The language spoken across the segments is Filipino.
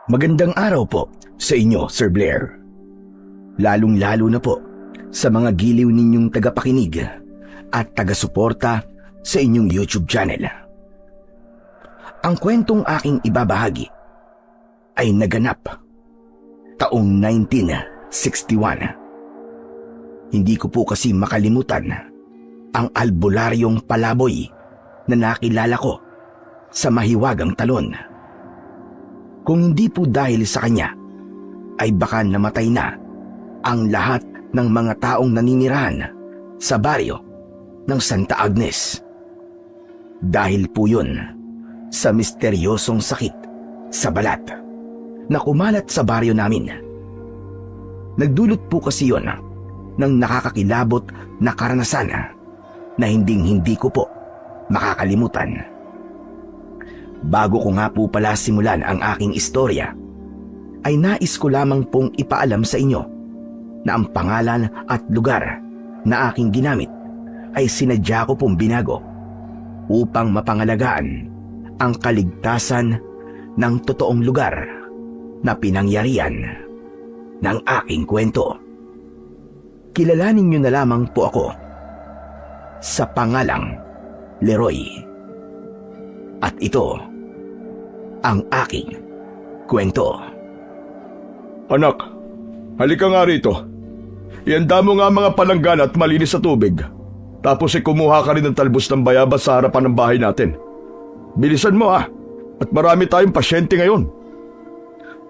Magandang araw po sa inyo, Sir Blair. Lalong-lalo na po sa mga giliw ninyong tagapakinig at taga-suporta sa inyong YouTube channel. Ang kwentong aking ibabahagi ay naganap taong 1961. Hindi ko po kasi makalimutan ang albularyong palaboy na nakilala ko sa mahiwagang talon. Kung hindi po dahil sa kanya, ay baka namatay na ang lahat ng mga taong naninirahan sa baryo ng Santa Agnes. Dahil po yun sa misteryosong sakit sa balat na kumalat sa baryo namin. Nagdulot po kasi yun ng nakakakilabot na karanasan na hindi ko po makakalimutan. Bago ko nga po pala simulan ang aking istorya, ay nais ko lamang pong ipaalam sa inyo na ang pangalan at lugar na aking ginamit ay sinadya ko pong binago upang mapangalagaan ang kaligtasan ng totoong lugar na pinangyarihan ng aking kwento. Kilalanin niyo na lamang po ako sa pangalang Leroy. At ito ang aking kwento. Anak, halika nga rito. Ihanda mo nga mga palanggan at malinis sa tubig. Tapos kumuha ka rin ng talbos ng bayabas sa harapan ng bahay natin. Bilisan mo at marami tayong pasyente ngayon.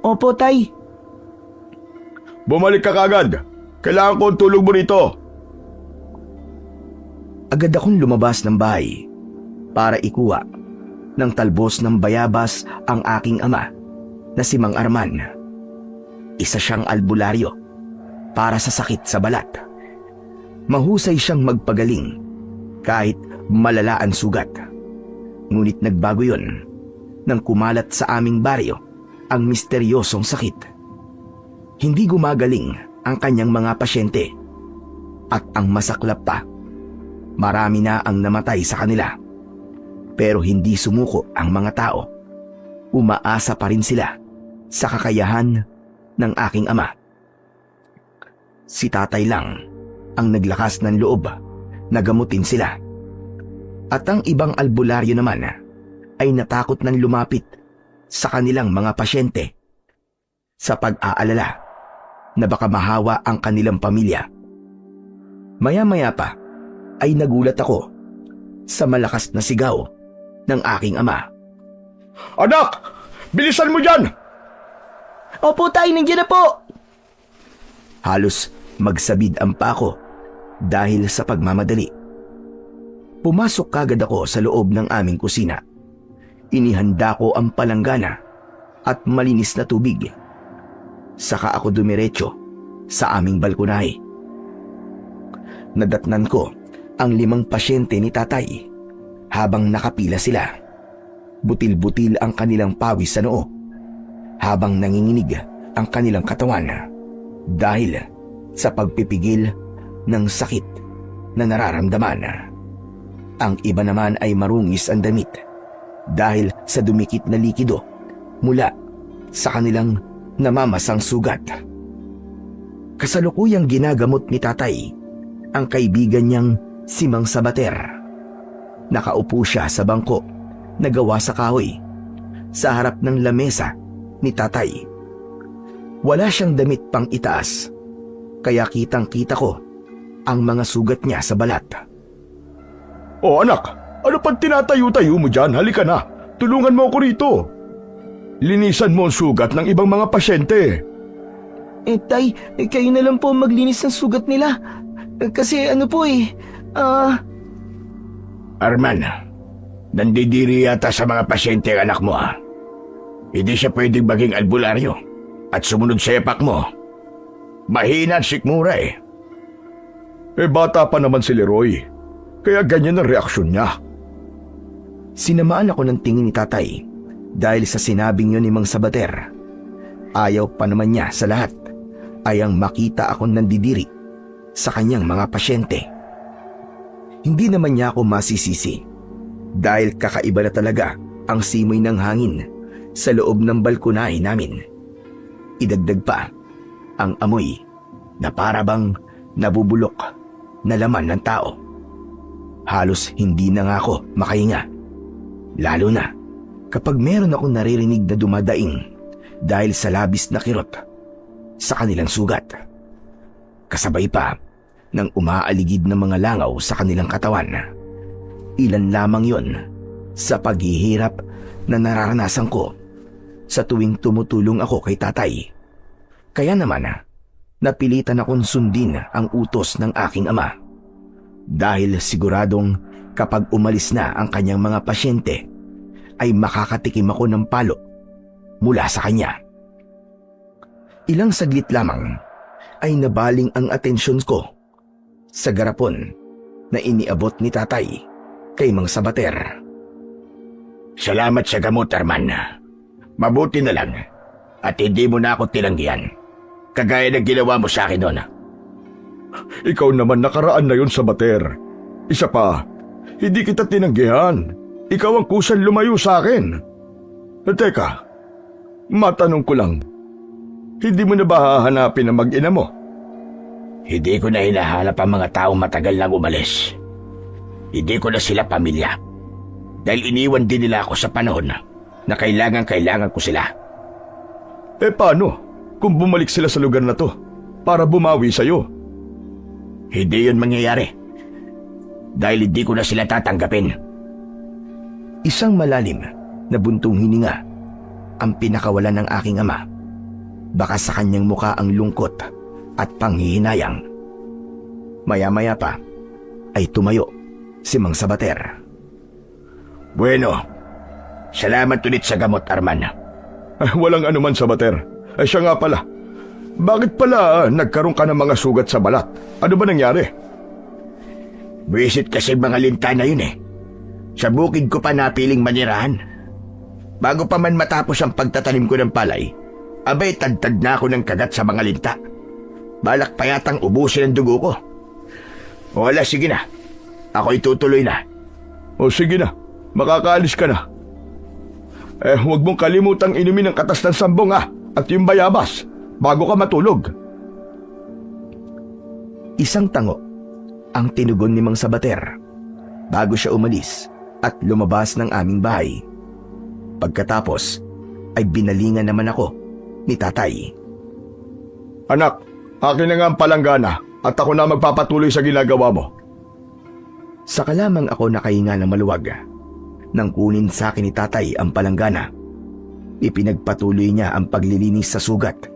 Opo, Tay. Bumalik ka kagad. Kailangan ko ang tulong mo rito. Agad akong lumabas ng bahay para ikuha ng talbos ng bayabas ang aking ama na si Mang Arman. Isa siyang albularyo para sa sakit sa balat. Mahusay siyang magpagaling kahit malala ang sugat. Ngunit nagbago yun nang kumalat sa aming baryo ang misteryosong sakit. Hindi gumagaling ang kanyang mga pasyente at ang masaklap pa, marami na ang namatay sa kanila. Pero hindi sumuko ang mga tao. Umaasa pa rin sila sa kakayahan ng aking ama. Si tatay lang ang naglakas ng loob na gamutin sila. At ang ibang albularyo naman ay natakot ng lumapit sa kanilang mga pasyente sa pag-aalala na baka mahawa ang kanilang pamilya. Maya-maya pa ay nagulat ako sa malakas na sigaw ng aking ama. Anak! Bilisan mo dyan! Opo, Tay. Nandiyan na po. Halos magsabid ang pa ako dahil sa pagmamadali. Pumasok kagad ako sa loob ng aming kusina. Inihanda ko ang palanggana at malinis na tubig. Saka ako dumiretso sa aming balkonahe. Nadatnan ko ang 5 pasyente ni tatay habang nakapila sila. Butil-butil ang kanilang pawis sa noo habang nanginginig ang kanilang katawan dahil sa pagpipigil ng sakit na nararamdaman. Ang iba naman ay marungis ang damit dahil sa dumikit na likido mula sa kanilang namamasang sugat. Kasalukuyang ginagamot ni tatay ang kaibigan niyang si Mang Sabater. Nakaupo siya sa bangko na gawa sa kahoy sa harap ng lamesa ni tatay. Wala siyang damit pang itaas, kaya kitang-kita ko ang mga sugat niya sa balat. O anak, ano pang tinatayo-tayo mo dyan? Halika na, tulungan mo ako rito. Linisan mo ang sugat ng ibang mga pasyente. Tay, kayo na lang po maglinis ng sugat nila. Kasi Arman, nandidiri yata sa mga pasyente ang anak mo Hindi siya pwedeng maging albularyo at sumunod sa yapak mo. Mahina ang sikmura Bata pa naman si Leroy, kaya ganyan ang reaksyon niya. Sinamaan ako ng tingin ni tatay dahil sa sinabing yun ni Mang Sabater. Ayaw pa naman niya sa lahat ay ang makita akong nandidiri sa kanyang mga pasyente. Hindi naman niya ako masisisi dahil kakaiba na talaga ang simoy ng hangin sa loob ng balkonahe namin. Idagdag pa ang amoy na parabang nabubulok na laman ng tao. Halos hindi na nga ako makahinga. Lalo na kapag meron akong naririnig na dumadaing dahil sa labis na kirot sa kanilang sugat. Kasabay pa ng umaaligid na mga langaw sa kanilang katawan. Ilan lamang yon sa paghihirap na nararanasan ko sa tuwing tumutulong ako kay tatay. Kaya naman, napilitan akong sundin ang utos ng aking ama. Dahil siguradong kapag umalis na ang kanyang mga pasyente, ay makakatikim ako ng palo mula sa kanya. Ilang saglit lamang ay nabaling ang atensyon ko sa garapon na iniabot ni tatay kay Mang Sabater. Salamat sa gamot, Arman. Mabuti na lang at hindi mo na ako tinanggihan, kagaya ng ginawa mo sa akin doon. Ikaw naman nakaraan na yun, Sabater. Isa pa, hindi kita tinanggihan. Ikaw ang kusang lumayo sa akin. Teka, matanong ko lang. Hindi mo na ba hahanapin ang mag-ina mo? Hindi ko na hinahanap ang mga taong matagal nang umalis. Hindi ko na sila pamilya. Dahil iniwan din nila ako sa panahon na kailangan ko sila. Paano kung bumalik sila sa lugar na to para bumawi sa'yo? Hindi yun mangyayari. Dahil hindi ko na sila tatanggapin. Isang malalim na buntong hininga ang pinakawalan ng aking ama. Baka sa kanyang muka ang lungkot at panghihinayang. Maya-maya pa ay tumayo si Mang Sabater. Bueno, salamat ulit sa gamot, Arman. Walang anuman, Sabater. Siya nga pala. Bakit pala nagkaroon ka ng mga sugat sa balat? Ano ba nangyari? Visit kasi mga linta na yun eh. Sa bukid ko pa napiling manirahan. Bago pa man matapos ang pagtatanim ko ng palay, abay tagtag na ako ng kagat sa mga linta. Balak pa yatang ubusin ang dugo ko. Wala, sige na. Ako itutuloy na. O sige na, makakaalis ka na. Huwag mong kalimutang inumin ang katas ng sambong at yung bayabas bago ka matulog. Isang tango ang tinugon ni Mang Sabater bago siya umalis at lumabas ng aming bahay. Pagkatapos ay binalingan naman ako ni tatay. Anak, akin na nga ang palanggana at ako na magpapatuloy sa ginagawa mo. Saka lamang ako nakahinga ng maluwag nang kunin sa akin ni tatay ang palanggana. Ipinagpatuloy niya ang paglilinis sa sugat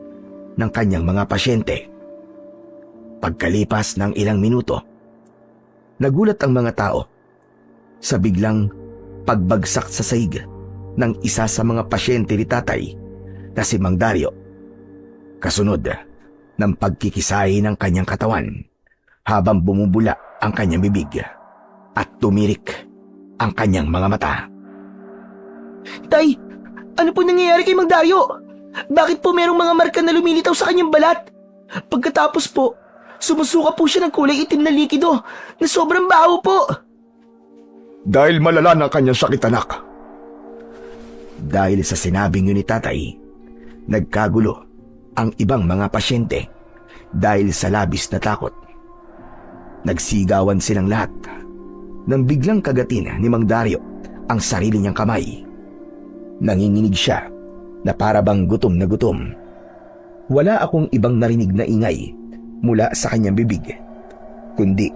ng kanyang mga pasyente. Pagkalipas ng ilang minuto, nagulat ang mga tao sa biglang pagbagsak sa sahig ng isa sa mga pasyente ni tatay na si Mang Dario. Kasunod ng pagkikisahi ng kanyang katawan habang bumubula ang kanyang bibig at tumirik ang kanyang mga mata. Tay, ano po nangyayari kay Mang Dario? Bakit po merong mga marka na lumilitaw sa kanyang balat? Pagkatapos po, sumusuka po siya ng kulay itim na likido na sobrang baho po. Dahil malala ng kanyang sakit, anak. Dahil sa sinabing yun ni tatay, nagkagulo ang ibang mga pasyente dahil sa labis na takot. Nagsigawan silang lahat nang biglang kagatin ni Mang Dario ang sarili niyang kamay. Nanginginig siya na parabang gutom na gutom. Wala akong ibang narinig na ingay mula sa kanyang bibig, kundi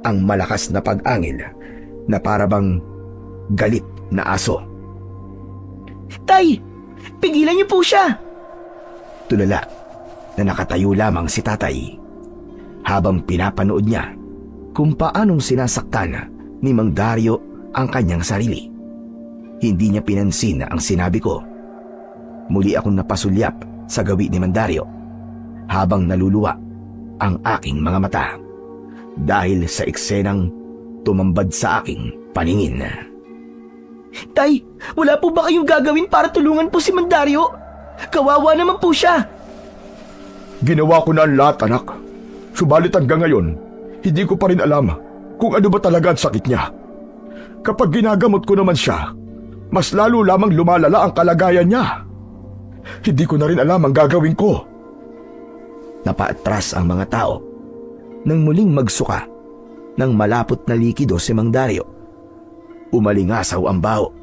ang malakas na pag-angil na parabang galit na aso. Tay! Pigilan niyo po siya! Tulala na nakatayo lamang si tatay habang pinapanood niya kung paanong sinasaktan ni Mang Dario ang kanyang sarili. Hindi niya pinansin ang sinabi ko. Muli akong napasulyap sa gawi ni Mang Dario habang naluluwa ang aking mga mata dahil sa eksenang tumambad sa aking paningin. Tay, wala po ba kayong gagawin para tulungan po si Mang Dario? Kawawa naman po siya. Ginawa ko na ang lahat, anak. Subalit hanggang ngayon, hindi ko pa rin alam kung ano ba talaga ang sakit niya. Kapag ginagamot ko naman siya, mas lalo lamang lumalala ang kalagayan niya. Hindi ko na rin alam ang gagawin ko. Napaatras ang mga tao nang muling magsuka ng malapot na likido si Mang Dario. Umalingasaw ang baho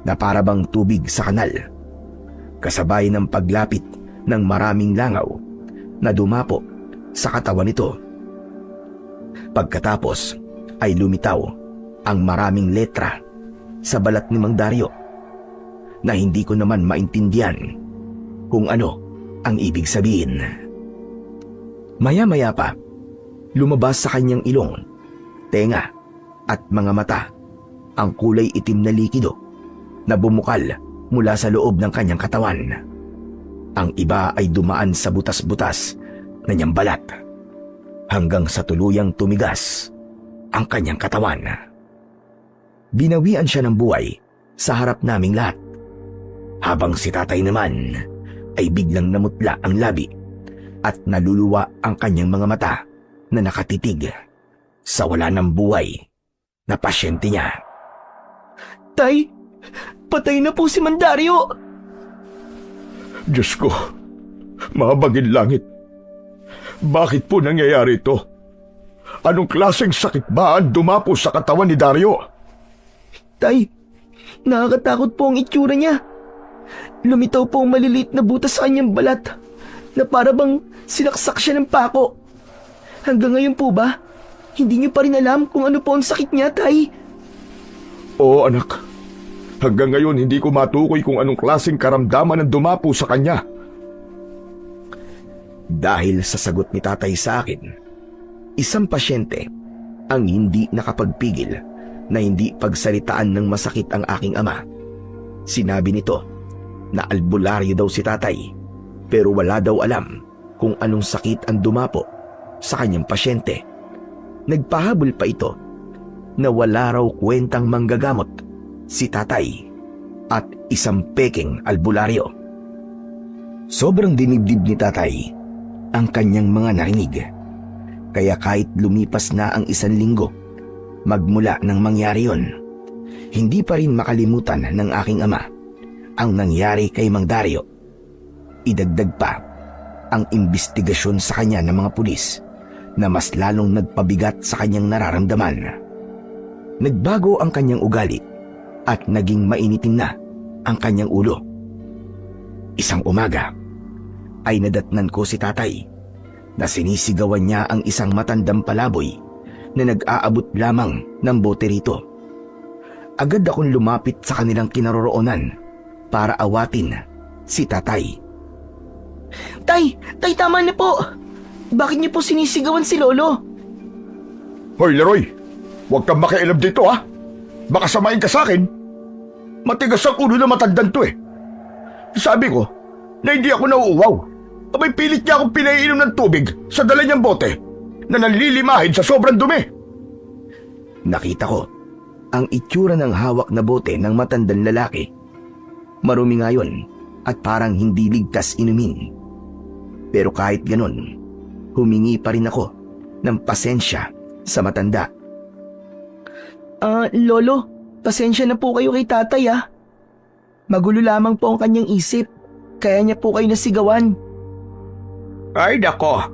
na parabang tubig sa kanal, kasabay ng paglapit ng maraming langaw na dumapo sa katawan nito. Pagkatapos ay lumitaw ang maraming letra sa balat ni Mang Dario na hindi ko naman maintindihan kung ano ang ibig sabihin. Maya-maya pa, lumabas sa kanyang ilong, tenga at mga mata ang kulay itim na likido na bumukal mula sa loob ng kanyang katawan. Ang iba ay dumaan sa butas-butas na niyang balat hanggang sa tuluyang tumigas ang kanyang katawan. Binawian siya ng buhay sa harap naming lahat, habang si tatay naman ay biglang namutla ang labi at naluluwa ang kanyang mga mata na nakatitig sa wala ng buhay na pasyente niya. Tay, patay na po si Mang Dario! Diyos ko, mahabagin langit. Bakit po nangyayari ito? Anong klaseng sakit ba ang dumapo sa katawan ni Dario? Tay, nakakatakot po ang itsura niya. Lumitaw po ang maliliit na butas sa kanyang balat na para bang sinaksak siya ng pako. Hanggang ngayon po ba, hindi niyo pa rin alam kung ano po ang sakit niya, Tay? Oo, anak. Hanggang ngayon hindi ko matukoy kung anong klaseng karamdaman ang dumapo sa kanya. Dahil sa sagot ni tatay sa akin, isang pasyente ang hindi nakapagpigil na hindi pagsalitaan ng masakit ang aking ama. Sinabi nito na albularyo daw si tatay, pero wala daw alam kung anong sakit ang dumapo sa kanyang pasyente. Nagpahabol pa ito na wala raw kwentang manggagamot si tatay at isang peking albularyo. Sobrang dinibdib ni tatay ang kanyang mga narinig, kaya kahit lumipas na ang 1 linggo magmula nang mangyari yon, hindi pa rin makalimutan ng aking ama ang nangyari kay Mang Dario. Idagdag pa ang imbestigasyon sa kanya ng mga pulis na mas lalong nagpabigat sa kanyang nararamdaman. Nagbago ang kanyang ugali at naging mainitin na ang kanyang ulo. Isang umaga ay nadatnan ko si tatay na sinisigawan niya ang isang matandang palaboy na nag-aabot lamang ng bote rito. Agad akong lumapit sa kanilang kinaroroonan para awatin si tatay. Tay, tama na po! Bakit niyo po sinisigawan si Lolo? Hoy, Leroy! Huwag kang makialam dito, ha? Baka samain ka sa akin. Matigas ang ulo na matandang to, eh. Sabi ko na hindi ako nauuwaw. Abay, pilit niya akong pinaiinom ng tubig sa dala niyang bote na nanlilimahin sa sobrang dumi. Nakita ko ang itsura ng hawak na bote ng matandang lalaki. Marumi nga yun at parang hindi ligtas inumin. Pero kahit ganun, humingi pa rin ako ng pasensya sa matanda. Lolo, pasensya na po kayo kay tatay, ah. Magulo lamang po ang kanyang isip, kaya niya po kayo nasigawan. Ay nako,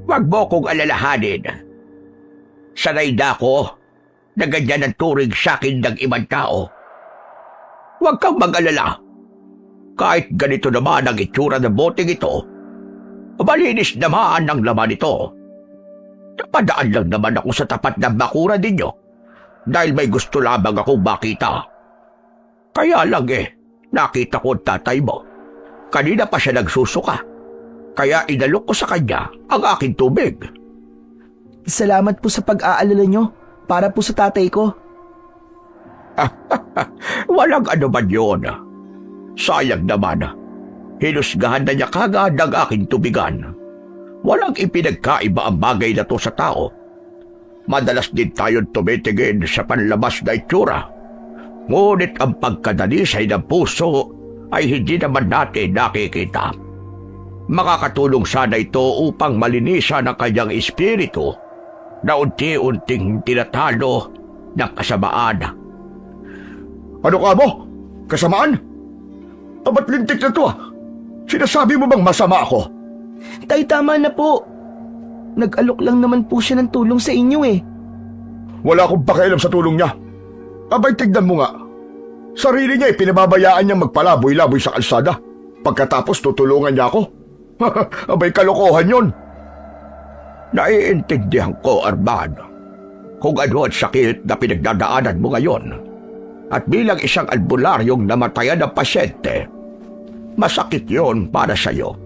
wag mo kong alalahanin. Sanay na ako na ganyan ang turing sa akin ng ibang tao. Huwag kang mag-alala. Kahit ganito naman ang itsura ng boteng ito, malinis naman ang laman ito. Napadaan lang naman ako sa tapat ng bakuran ninyo dahil may gusto lamang akong makita. Kaya lang nakita ko ang tatay mo. Kanina pa siya nagsusuka. Kaya inalok ko sa kanya ang aking tubig. Salamat po sa pag-aalala nyo para po sa tatay ko. Walang ano man yun. Sayang naman. Hinusgahan na niya kagad ang aking tubigan. Walang ipinagkaiba ang bagay na to sa tao. Madalas din tayong tumitingin sa panlabas na itsura. Ngunit ang pagkadalisay ng puso ay hindi naman natin nakikita. Makakatulong sana ito upang malinisan ang kanyang espiritu na unti-unting tinatalo ng kasamaan. Ano ka mo? Kasamaan? Abat lintik na to ah. Sinasabi mo bang masama ako? Tay, tama na po. Nag-alok lang naman po siya ng tulong sa inyo eh. Wala akong pakialam sa tulong niya. Abay, tignan mo nga. Sarili niya pinababayaan niyang magpalaboy-laboy sa kalsada. Pagkatapos tutulungan niya ako. Abay, kalokohan yon. Naiintindihan ko, Armand, kung ano ang sakit na pinagdadaanan mo ngayon. At bilang isang albularyong namatayan ng pasyente, masakit yon para sa'yo.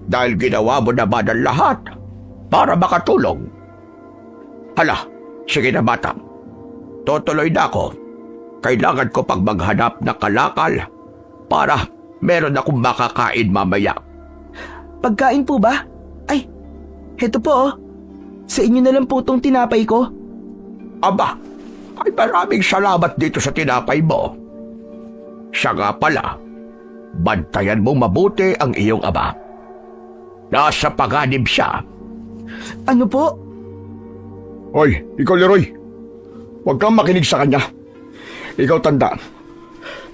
Dahil ginawa mo naman ang lahat para makatulong. Hala, sige na bata. Tutuloy na ako. Kailangan ko pang maghanap ng kalakal para meron akong makakain mamaya. Pagkain po ba? Ay, heto po oh. Sa inyo na lang po tong tinapay ko. Aba, ay maraming salamat dito sa tinapay mo. Siya nga pala, bantayan mo mabuti ang iyong ama. Nasa panganib siya. Ano po? Hoy, ikaw Leroy. Huwag kang makinig sa kanya. Ikaw tanda.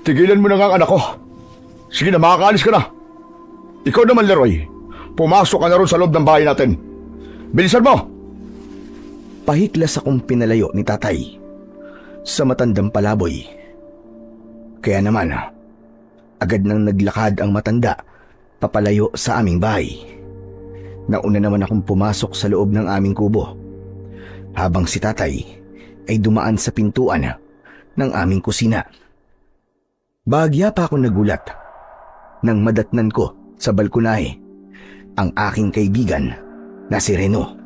Tigilan mo na nga ang anak ko. Sige na, makakaalis ka na. Ikaw naman Leroy. Pumasok ka na ron sa loob ng bahay natin. Bilisan mo! Pahiklas akong pinalayo ni tatay sa matandang palaboy. Kaya naman, agad nang naglakad ang matanda papalayo sa aming bahay. Nauna naman akong pumasok sa loob ng aming kubo, habang si tatay ay dumaan sa pintuan ng aming kusina. Bahagya pa ako nagulat nang madatnan ko sa balkonahe ang aking kaibigan na si Reno.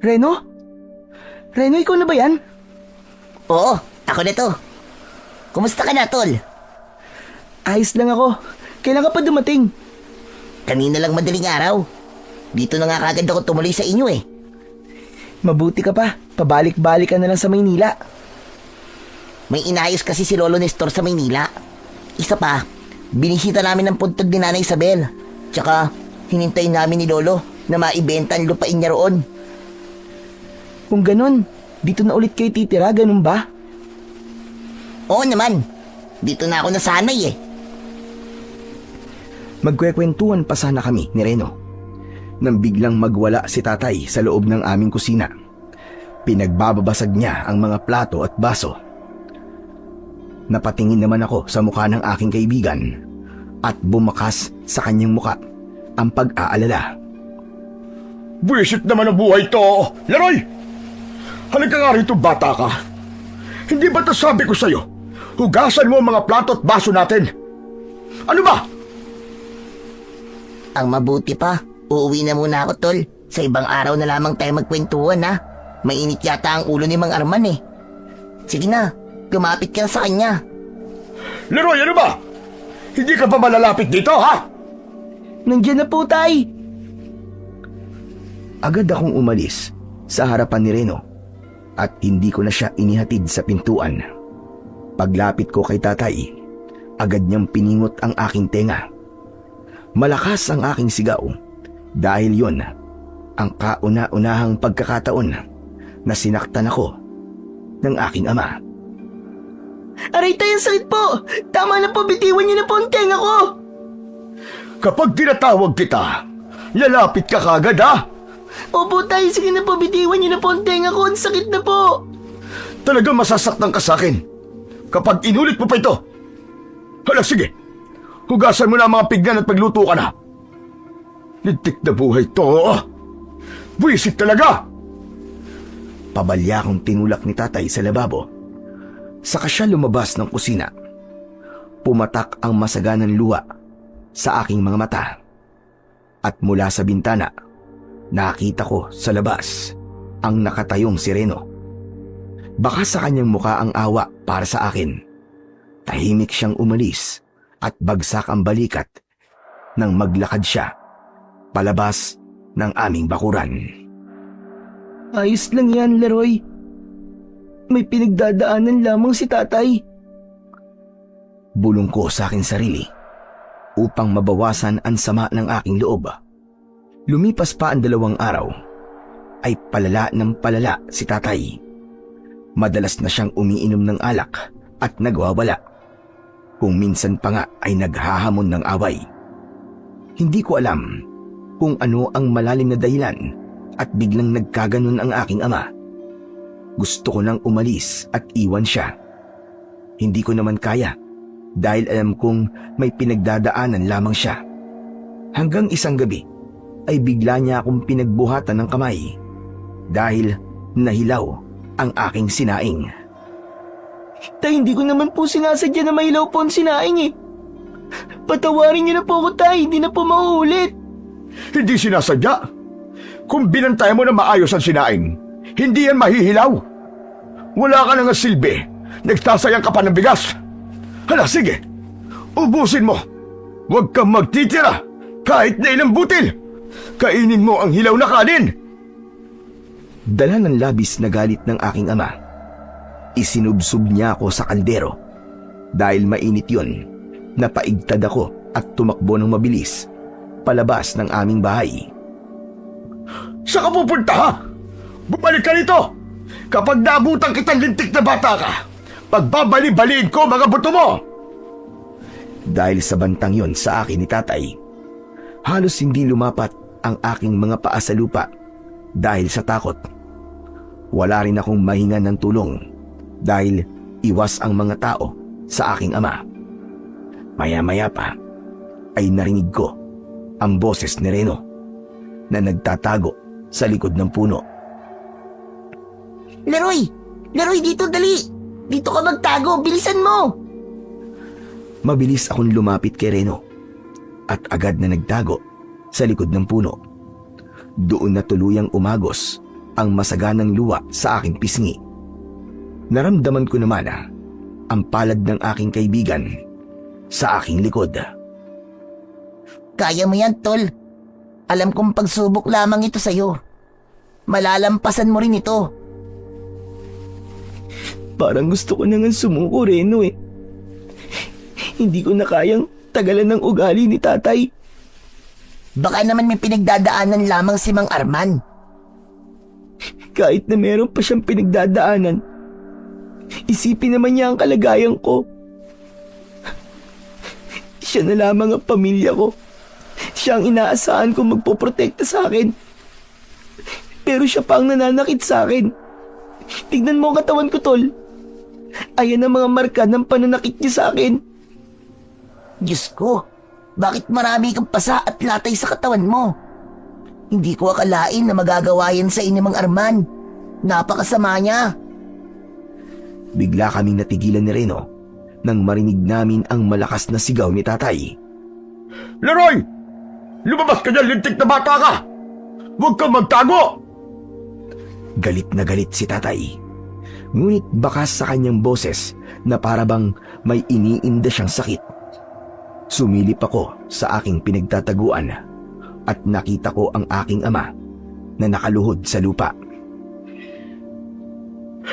Reno? Reno, ikaw na ba yan? Oo, ako na to. Kumusta ka na, tol? Ayos lang ako. Kailan ka pa dumating? Kanina lang madaling araw. Dito na nga kagad ako tumuloy sa inyo eh. Mabuti ka pa. Pabalik-balik ka na lang sa Maynila. May inayos kasi si Lolo Nestor sa Maynila. Isa pa, binisita namin ang puntod ni Nanay Isabel. Tsaka, hinintay namin ni Lolo na maibenta ang lupain niya roon. Kung ganun, dito na ulit kayo titira, ganun ba? Oo naman, dito na ako nasanay eh. Magkwekwentuhan pa sana kami ni Reno nang biglang magwala si tatay sa loob ng aming kusina. Pinagbababasag niya ang mga plato at baso. Napatingin naman ako sa mukha ng aking kaibigan at bumakas sa kanyang muka ang pag-aalala. Buwisit naman ang buhay to! Leroy! Halika nga rito, bata ka. Hindi ba ito sabi ko sa'yo? Hugasan mo ang mga plato at baso natin. Ano ba? Ang mabuti pa, uuwi na muna ako, tol. Sa ibang araw na lamang tayo magkwentuhan, ha? Mainit yata ang ulo ni Mang Arman, eh. Sige na, lumapit ka na sa kanya. Leroy, ano ba? Hindi ka pa malalapit dito, ha? Nandiyan na po, tay. Agad akong umalis sa harapan ni Reno at hindi ko na siya inihatid sa pintuan. Paglapit ko kay tatay, agad niyang piningot ang aking tenga. Malakas ang aking sigaw dahil yon ang kauna-unahang pagkakataon na sinaktan ako ng aking ama. Aray tayo, sakit po. Tama na po, bitiwan niyo na po ang tenga ko. Kapag tinatawag kita, lalapit ka kagad, ha? Opo, tay, sige na po, bitiwan niyo na po ang tenga ko. Ang sakit na po. Talagang masasaktan ka sa akin kapag inulit mo pa ito. Hala, sige. Hugasan mo na ang mga pignan at pagluto ka na. Lintik na buhay to. Buwisit talaga. Pabalya akong tinulak ni tatay sa lababo. Saka siya lumabas ng kusina. Pumatak ang masaganang luha sa aking mga mata. At mula sa bintana, nakita ko sa labas ang nakatayong si Reno. Baka sa kanyang muka ang awa para sa akin. Tahimik siyang umalis at bagsak ang balikat nang maglakad siya palabas ng aming bakuran. Ayos lang yan, Leroy. May pinagdadaanan lamang si tatay. Bulong ko sa aking sarili upang mabawasan ang sama ng aking loob. Lumipas pa ang 2 araw ay palala ng palala si tatay. Madalas na siyang umiinom ng alak at nagwawala. Kung minsan pa nga ay naghahamon ng away. Hindi ko alam kung ano ang malalim na dahilan at biglang nagkaganon ang aking ama. Gusto ko nang umalis at iwan siya. Hindi ko naman kaya dahil alam kong may pinagdadaanan lamang siya. Hanggang isang gabi ay bigla niya akong pinagbuhatan ng kamay dahil nahilaw ang aking sinaing. Tay, hindi ko naman po sinasadya na mahilaw po ang sinaing eh. Patawarin niyo na po ako, tay. Hindi na po mauulit. Hindi sinasadya. Kung binantay mo na maayos ang sinaing, hindi yan mahihilaw. Wala ka na nga silbi. Nagtasayang ka pa ng bigas. Hala, sige. Ubusin mo. Huwag kang magtitira kahit na ilang butil. Kainin mo ang hilaw na kanin. Dala ng labis na galit ng aking ama. Isinubsob niya ako sa kaldero. Dahil mainit yon, napaigtad ako at tumakbo ng mabilis palabas ng aming bahay. Saan ka pupunta, ha? Bumalik ka rito! Kapag naabutan kitang lintik na bata ka, pagbabali-baliin ko mga buto mo! Dahil sa bantang yon sa akin ni tatay, halos hindi lumapat ang aking mga paa sa lupa dahil sa takot. Wala rin akong mahinga ng tulong dahil iwas ang mga tao sa aking ama. Maya-maya pa ay narinig ko ang boses ni Reno na nagtatago sa likod ng puno. Leroy! Leroy, dito, dali! Dito ka magtago! Bilisan mo! Mabilis akong lumapit kay Reno at agad na nagtago sa likod ng puno. Doon na tuluyang umagos ang masaganang luwa sa aking pisngi. Naramdaman ko naman ang palad ng aking kaibigan sa aking likod. Kaya mo yan, tol. Alam kong pagsubok lamang ito sa'yo. Malalampasan mo rin ito. Parang gusto ko nang sumuko, Reno eh. Hindi ko na kayang tagalan ng ugali ni tatay. Baka naman may pinagdadaanan lamang si Mang Arman. Kahit na meron pa siyang pinagdadaanan, isipin naman niya ang kalagayan ko. Siya na lamang ang pamilya ko. Siya ang inaasahan kong magpoprotekta sa akin. Pero siya pa ang nananakit sa akin. Tignan mo ang katawan ko, tol. Ayan ang mga marka ng pananakit niya sa akin. Diyos ko, bakit marami kang pasa at latay sa katawan mo? Hindi ko akalain na magagawa yan sa inyo, Mang Arman. Napakasama niya. Bigla kaming natigilan ni Reno nang marinig namin ang malakas na sigaw ni tatay. Leroy! Lumabas ka dyan, lintik na bata ka! Huwag kang magtago! Galit na galit si tatay. Ngunit bakas sa kanyang boses na parabang may iniinda siyang sakit. Sumilip ako sa aking pinagtataguan at nakita ko ang aking ama na nakaluhod sa lupa.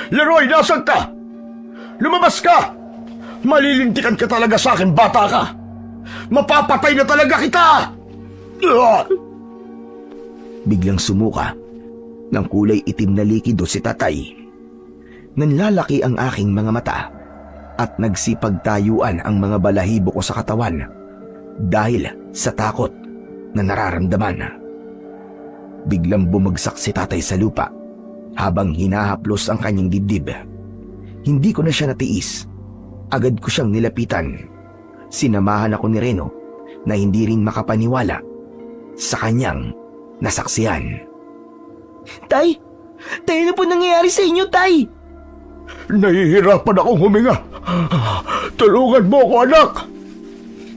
Leroy, nasan ka? Lumabas ka! Malilintikan ka talaga sa akin, bata ka! Mapapatay na talaga kita! Biglang sumuka ng kulay itim na likido si tatay. Nanlalaki ang aking mga mata at nagsipagtayuan ang mga balahibo ko sa katawan dahil sa takot na nararamdaman. Biglang bumagsak si tatay sa lupa habang hinahaplos ang kanyang dibdib. Hindi ko na siya natiis. Agad ko siyang nilapitan. Sinamahan ako ni Reno na hindi rin makapaniwala sa kanyang nasaksihan. Tay! Tay, ano po nangyayari sa inyo, tay? Nahihirapan akong huminga. Tulungan mo ako, anak!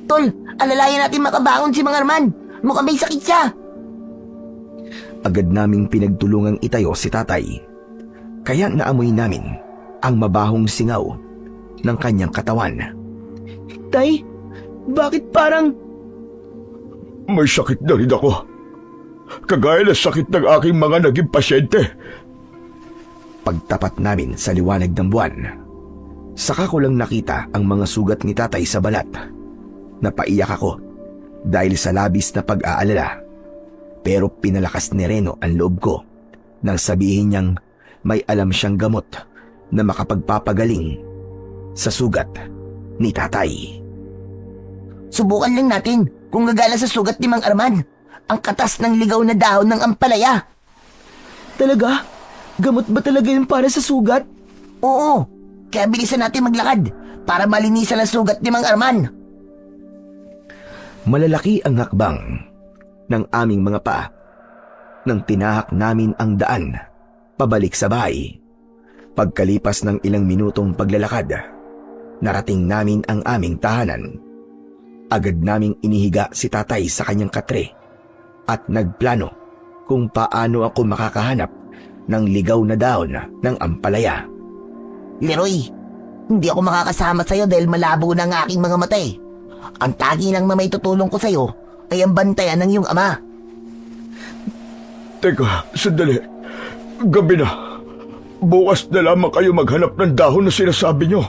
Tol, alalayan natin makabangon si Mang Arman. Mukhang may sakit siya. Agad naming pinagtulungang itayo si tatay. Kaya naamoy namin ang mabahong singaw ng kanyang katawan. Tay, bakit parang... May sakit na rin ako. Kagaya ng sakit ng aking mga naging pasyente. Pagtapat namin sa liwanag ng buwan, saka ko lang nakita ang mga sugat ni tatay sa balat. Napaiyak ako dahil sa labis na pag-aalala. Pero pinalakas ni Reno ang loob ko nang sabihin niyang may alam siyang gamot na makapagpapagaling sa sugat ni tatay. Subukan lang natin kung gagala sa sugat ni Mang Arman ang katas ng ligaw na dahon ng ampalaya. Talaga? Gamot ba talaga yun para sa sugat? Oo, kaya bilisan natin maglakad para malinisan ang sugat ni Mang Arman. Malalaki ang hakbang ng aming mga paa nang tinahak namin ang daan pabalik sa bahay. Pagkalipas ng ilang minutong paglalakad, narating namin ang aming tahanan. Agad naming inihiga si tatay sa kanyang katre at nagplano kung paano ako makakahanap ng ligaw na dahon ng ampalaya. Leroy, hindi ako makakasama sa'yo dahil malabo na ang aking mga mata eh. Ang tagi lang na may tutulong ko sa'yo ay ang bantayan ng iyong ama. Teka, sandali. Gabi na. Bukas na lamang kayo maghanap ng dahon na sinasabi nyo.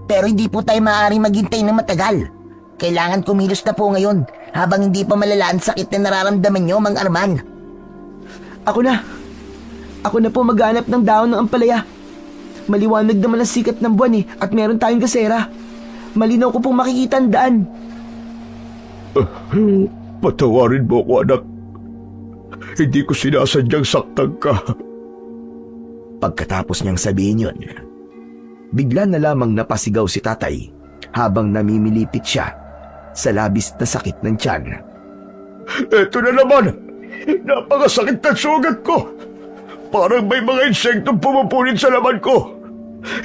Pero hindi po tayo maaaring maghintay ng matagal. Kailangan kumilos na po ngayon habang hindi pa malala ang sakit na nararamdaman nyo, Mang Arman. Ako na. Ako na po maghanap ng dahon ng ampalaya. Maliwanag naman ang sikat ng buwan at meron tayong gasera. Malinaw ko pong makikita ang daan. Patawarin mo ako, anak. Hindi ko sinasadyang saktan ka. Pagkatapos niyang sabihin yun, bigla na lamang napasigaw si tatay habang namimilipit siya sa labis na sakit ng tiyan. Eto na naman! Napakasakit ng sugat ko! Parang may mga insektong pumupunit sa laman ko!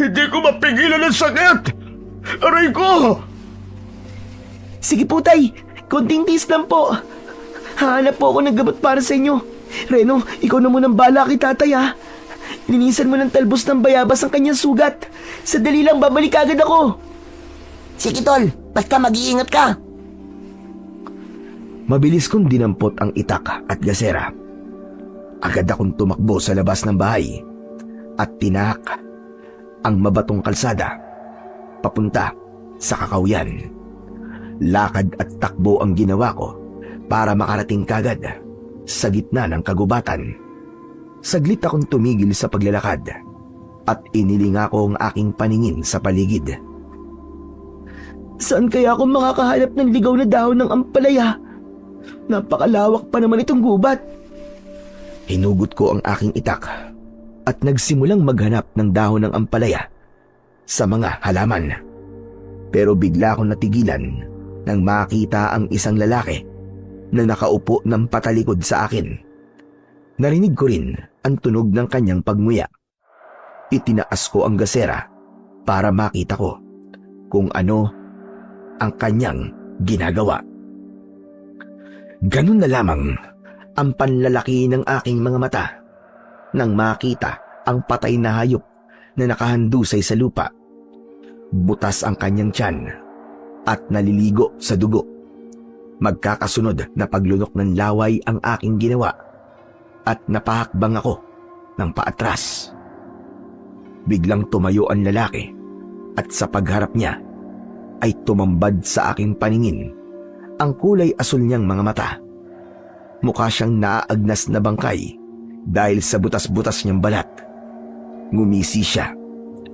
Hindi ko mapigilan ang sakit! Aray ko! Sige po, tay. Konting tiis lang po. Hahanap po ako ng gamot para sa inyo. Reno, ikaw na munang bala kay tatay ha. Linisan mo ng talbos ng bayabas ang kanyang sugat. Sadali lang, babalik agad ako. Sige tol, basta mag-iingat ka. Mabilis kong dinampot ang itak at gasera. Agad akong tumakbo sa labas ng bahay at tinahak ang mabatong kalsada papunta sa kakawyan. Lakad at takbo ang ginawa ko para makarating kagad sa gitna ng kagubatan. Saglit akong tumigil sa paglalakad at inilinga ko ang aking paningin sa paligid. Saan kaya ako makakahanap ng ligaw na dahon ng ampalaya? Napakalawak pa naman itong gubat. Hinugot ko ang aking itak at nagsimulang maghanap ng dahon ng ampalaya sa mga halaman. Pero bigla akong natigilan nang makita ang isang lalaki na nakaupo ng patalikod sa akin. Narinig ko rin ang tunog ng kanyang pagmuya. Itinaas ko ang gasera para makita ko kung ano ang kanyang ginagawa. Ganun na lamang ang panlalaki ng aking mga mata nang makita ang patay na hayop na nakahandusay sa lupa. Butas ang kanyang tiyan at naliligo sa dugo. Magkakasunod na paglunok ng laway ang aking ginawa at napahakbang ako ng paatras. Biglang tumayo ang lalaki at sa pagharap niya ay tumambad sa aking paningin ang kulay asul niyang mga mata. Mukha siyang naaagnas na bangkay dahil sa butas-butas niyang balat. Ngumisi siya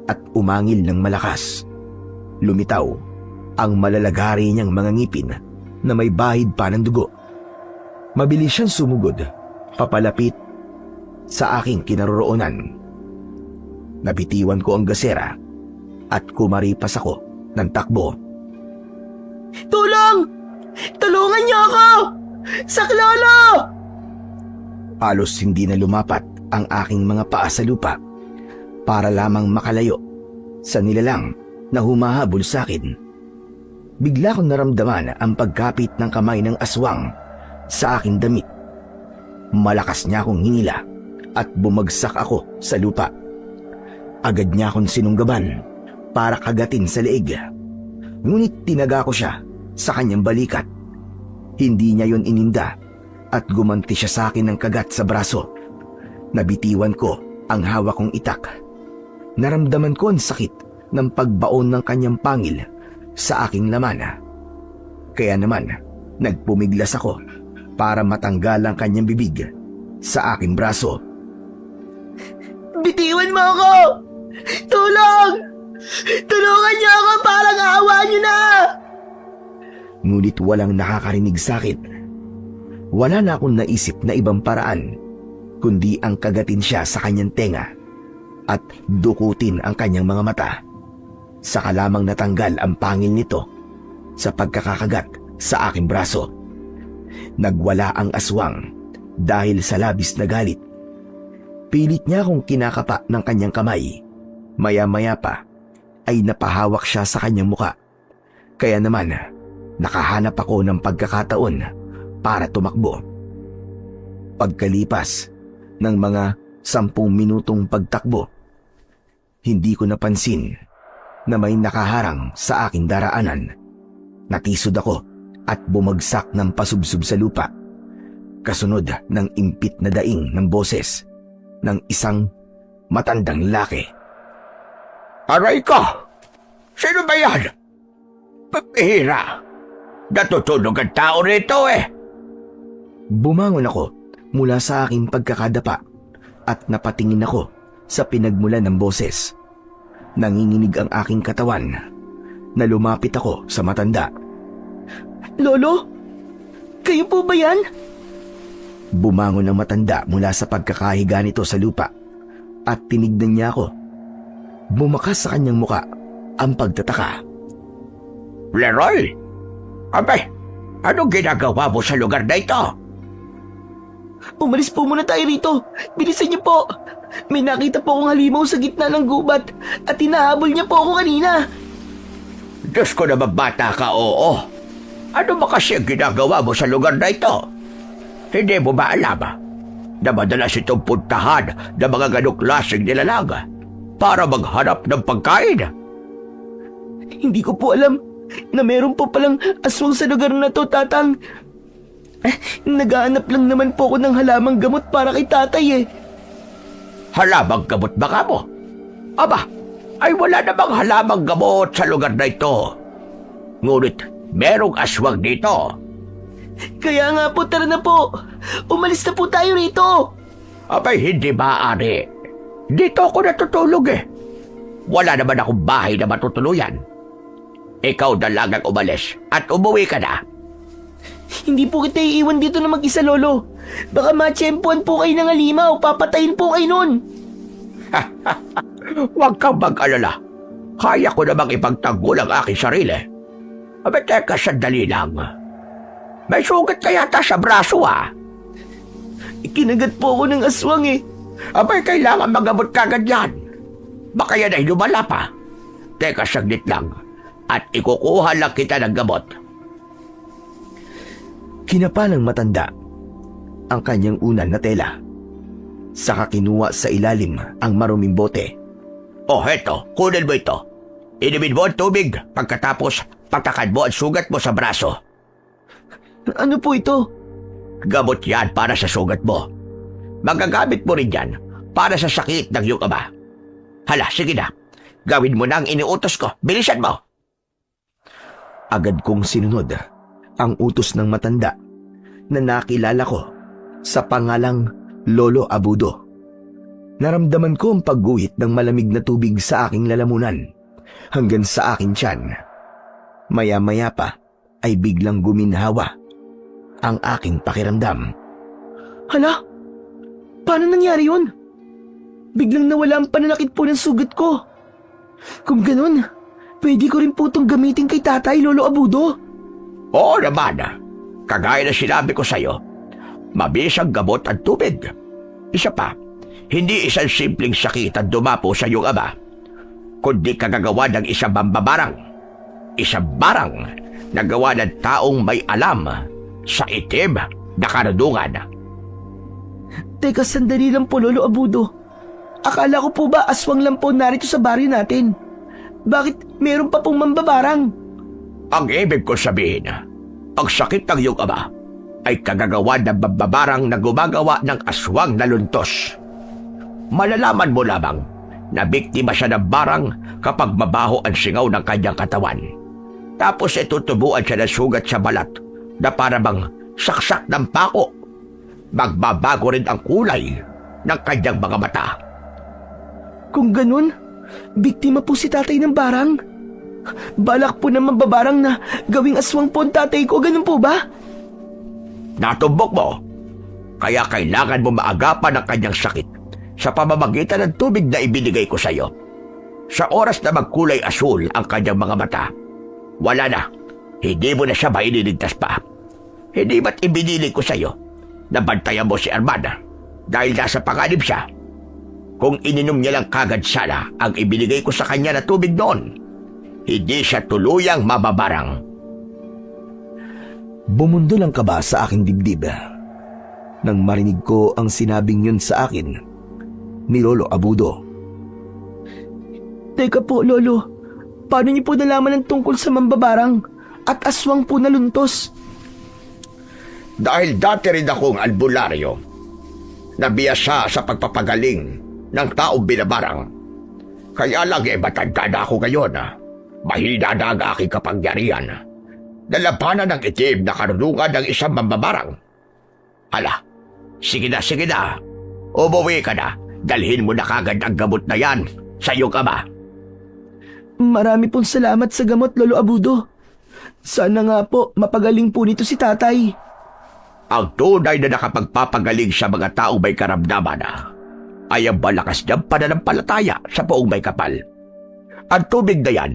at umangil ng malakas. Lumitaw ang malalagari niyang mga ngipin na may bahid pa ng dugo. Mabilis siyang sumugod papalapit sa aking kinaroroonan. Nabitiwan ko ang gasera at kumaripas ako ng takbo. Tulong! Tulungan niyo ako! Saklolo! Halos hindi na lumapat ang aking mga paa sa lupa para lamang makalayo sa nilalang na humahabol sa akin. Bigla kong naramdaman ang pagkapit ng kamay ng aswang sa aking damit. Malakas niya akong hinila at bumagsak ako sa lupa. Agad niya akong sinunggaban para kagatin sa leeg. Ngunit tinaga ko siya sa kanyang balikat. Hindi niya yon ininda at gumanti siya sa akin ng kagat sa braso. Nabitiwan ko ang hawak kong itak. Naramdaman ko ang sakit ng pagbaon ng kanyang pangil sa aking laman. Kaya naman, nagpumiglas ako para matanggal ang kanyang bibig sa aking braso. Bitiwan mo ako! Tulong! Tulungan niyo ako, parang awa niyo na! Ngunit walang nakakarinig sa akin. Wala na akong naisip na ibang paraan, kundi ang kagatin siya sa kanyang tenga at dukutin ang kanyang mga mata. Saka lamang natanggal ang pangil nito sa pagkakakagat sa aking braso. Nagwala ang aswang dahil sa labis na galit. Pilit niya akong kinakapa ng kanyang kamay. Maya-maya pa ay napahawak siya sa kanyang muka. Kaya naman, nakahanap ako ng pagkakataon para tumakbo. Pagkalipas ng mga 10 minutong pagtakbo, hindi ko napansin na may nakaharang sa aking daraanan. Natisod ako at bumagsak ng pasubsob sa lupa, kasunod ng impit na daing ng boses ng isang matandang laki. Aray ko! Sino ba yan? Papihira! Natutulog ang tao rito eh! Bumangon ako mula sa aking pagkakadapa at napatingin ako sa pinagmulan ng boses. Nanginginig ang aking katawan na lumapit ako sa matanda. Lolo? Kayo po ba yan? Bumangon ang matanda mula sa pagkakahiga nito sa lupa at tinignan niya ako. Bumakas sa kanyang muka ang pagtataka. Leroy! Abay, anong ginagawa mo sa lugar na ito? Umalis po muna tayo rito. Bilisan niyo po. May nakita po akong halimaw sa gitna ng gubat at hinahabol niya po ako kanina. Diyos ko naman bata ka, oo. Ano ba kasi ang ginagawa mo sa lugar na ito? Hindi mo ba alam na madalas itong puntahan ng mga ganong klaseng nilalang para maghanap ng pagkain? Hindi ko po alam na meron po palang aswang sa lugar na to, Tatang. Naghahanap lang naman po ako ng halamang gamot para kay tatay eh. Halamang gamot ba ka mo? Aba, ay wala namang halamang gamot sa lugar na ito. Ngunit merong aswang dito. Kaya nga po, tara na po. Umalis na po tayo rito. Abay, hindi maaari. Dito ako natutulog eh. Wala naman akong bahay na matutuluyan. Ikaw na lang ang umalis at umuwi ka na. Hindi po kita iiwan dito na mag-isa, Lolo. Baka matsyempuan po kayo ng halimaw. Papatayin po kayo nun. Huwag kang mag-alala. Kaya ko namang ipagtanggol ang aking sarili. Abay, teka, sandali lang. May sugat ka yata sa braso Kinagat po ako ng aswang eh. Abay, kailangan magamot kagad yan. Baka yan ay lumala pa. Teka, saglit lang. At ikukuha lang kita ng gamot. Kinapa ng matanda ang kanyang unan na tela. Saka kinuha sa ilalim ang maruming bote. Oh, heto, kunin mo ito. Inumin mo ang tubig. Pagkatapos, patakan mo ang sugat mo sa braso. Ano po ito? Gamot yan para sa sugat mo. Magagamit mo rin yan para sa sakit ng iyong ama. Hala, sige na. Gawin mo na ang iniutos ko. Bilisan mo. Agad kong sinunod ang utos ng matanda na nakilala ko sa pangalang Lolo Abudo. Naramdaman ko ang pagguhit ng malamig na tubig sa aking lalamunan hanggang sa aking tiyan. Maya-maya pa ay biglang guminhawa ang aking pakiramdam. Hala? Paano nangyari yun? Biglang nawala ang pananakit po ng sugat ko. Kung ganun, pwede ko rin po itong gamitin kay tatay, Lolo Abudo. Oo naman. Kagaya na sinabi ko sa'yo, mabilis ang gamot at tubig. Isa pa, hindi isang simpleng sakit ang dumapo sa iyong ama, kundi kagagawa ng isang mambabarang. Isang barang na gawa ng taong may alam sa itim na karunungan. Teka, sandali lang po, Lolo Abudo. Akala ko po ba aswang lang po narito sa baryo natin? Bakit meron pa pong mambabarang? Ang ibig ko sabihin, ang sakit ng iyong ama ay kagagawa ng mambabarang na gumagawa ng aswang na luntos. Malalaman mo lamang na biktima siya ng barang kapag mabaho ang singaw ng kanyang katawan. Tapos itutubuan siya ng sugat sa balat na parang saksak ng pako. Magbabago rin ang kulay ng kanyang mga mata. Kung ganun, Biktima po si tatay ng barang. Balak po ng mambabarang na gawing aswang po ang tatay ko, ganun po ba? Natumbok mo. Kaya kailangan mo maagapan ang kanyang sakit sa pamamagitan ng tubig na ibinigay ko sa iyo. Sa oras na magkulay asul ang kanyang mga mata, wala na. Hindi mo na siya maililigtas pa. Hindi ba't ibinili ko sa iyo na bantayan mo si Arman dahil nasa panganib siya? Kung ininom niya lang kagad sana ang ibinigay ko sa kanya na tubig noon, hindi siya tuluyang mababarang. Bumundo lang kaba sa aking dibdib nang marinig ko ang sinabing yun sa akin ni Lolo Abudo. Teka po, Lolo. Paano niyo po nalaman ang tungkol sa mambabarang at aswang po na luntos? Dahil dati rin akong albularyo, nabiyasa sa pagpapagaling ng taong binabarang. Kaya lang matanda na ako ngayon. Mahina na ang aking kapangyarihan. Nalabanan ng itim na karunungan ng isang mambabarang. Hala, sige na. Umuwi ka na. Dalhin mo na kagad ang gamot na yan sa iyong ama. Marami pong salamat sa gamot, Lolo Abudo. Sana nga po mapagaling po nito si tatay. Ang tunay na nakapagpapagaling sa mga taong may karamdaman ay ang malakas niyang pananampalataya sa buong may kapal. Ang tubig na yan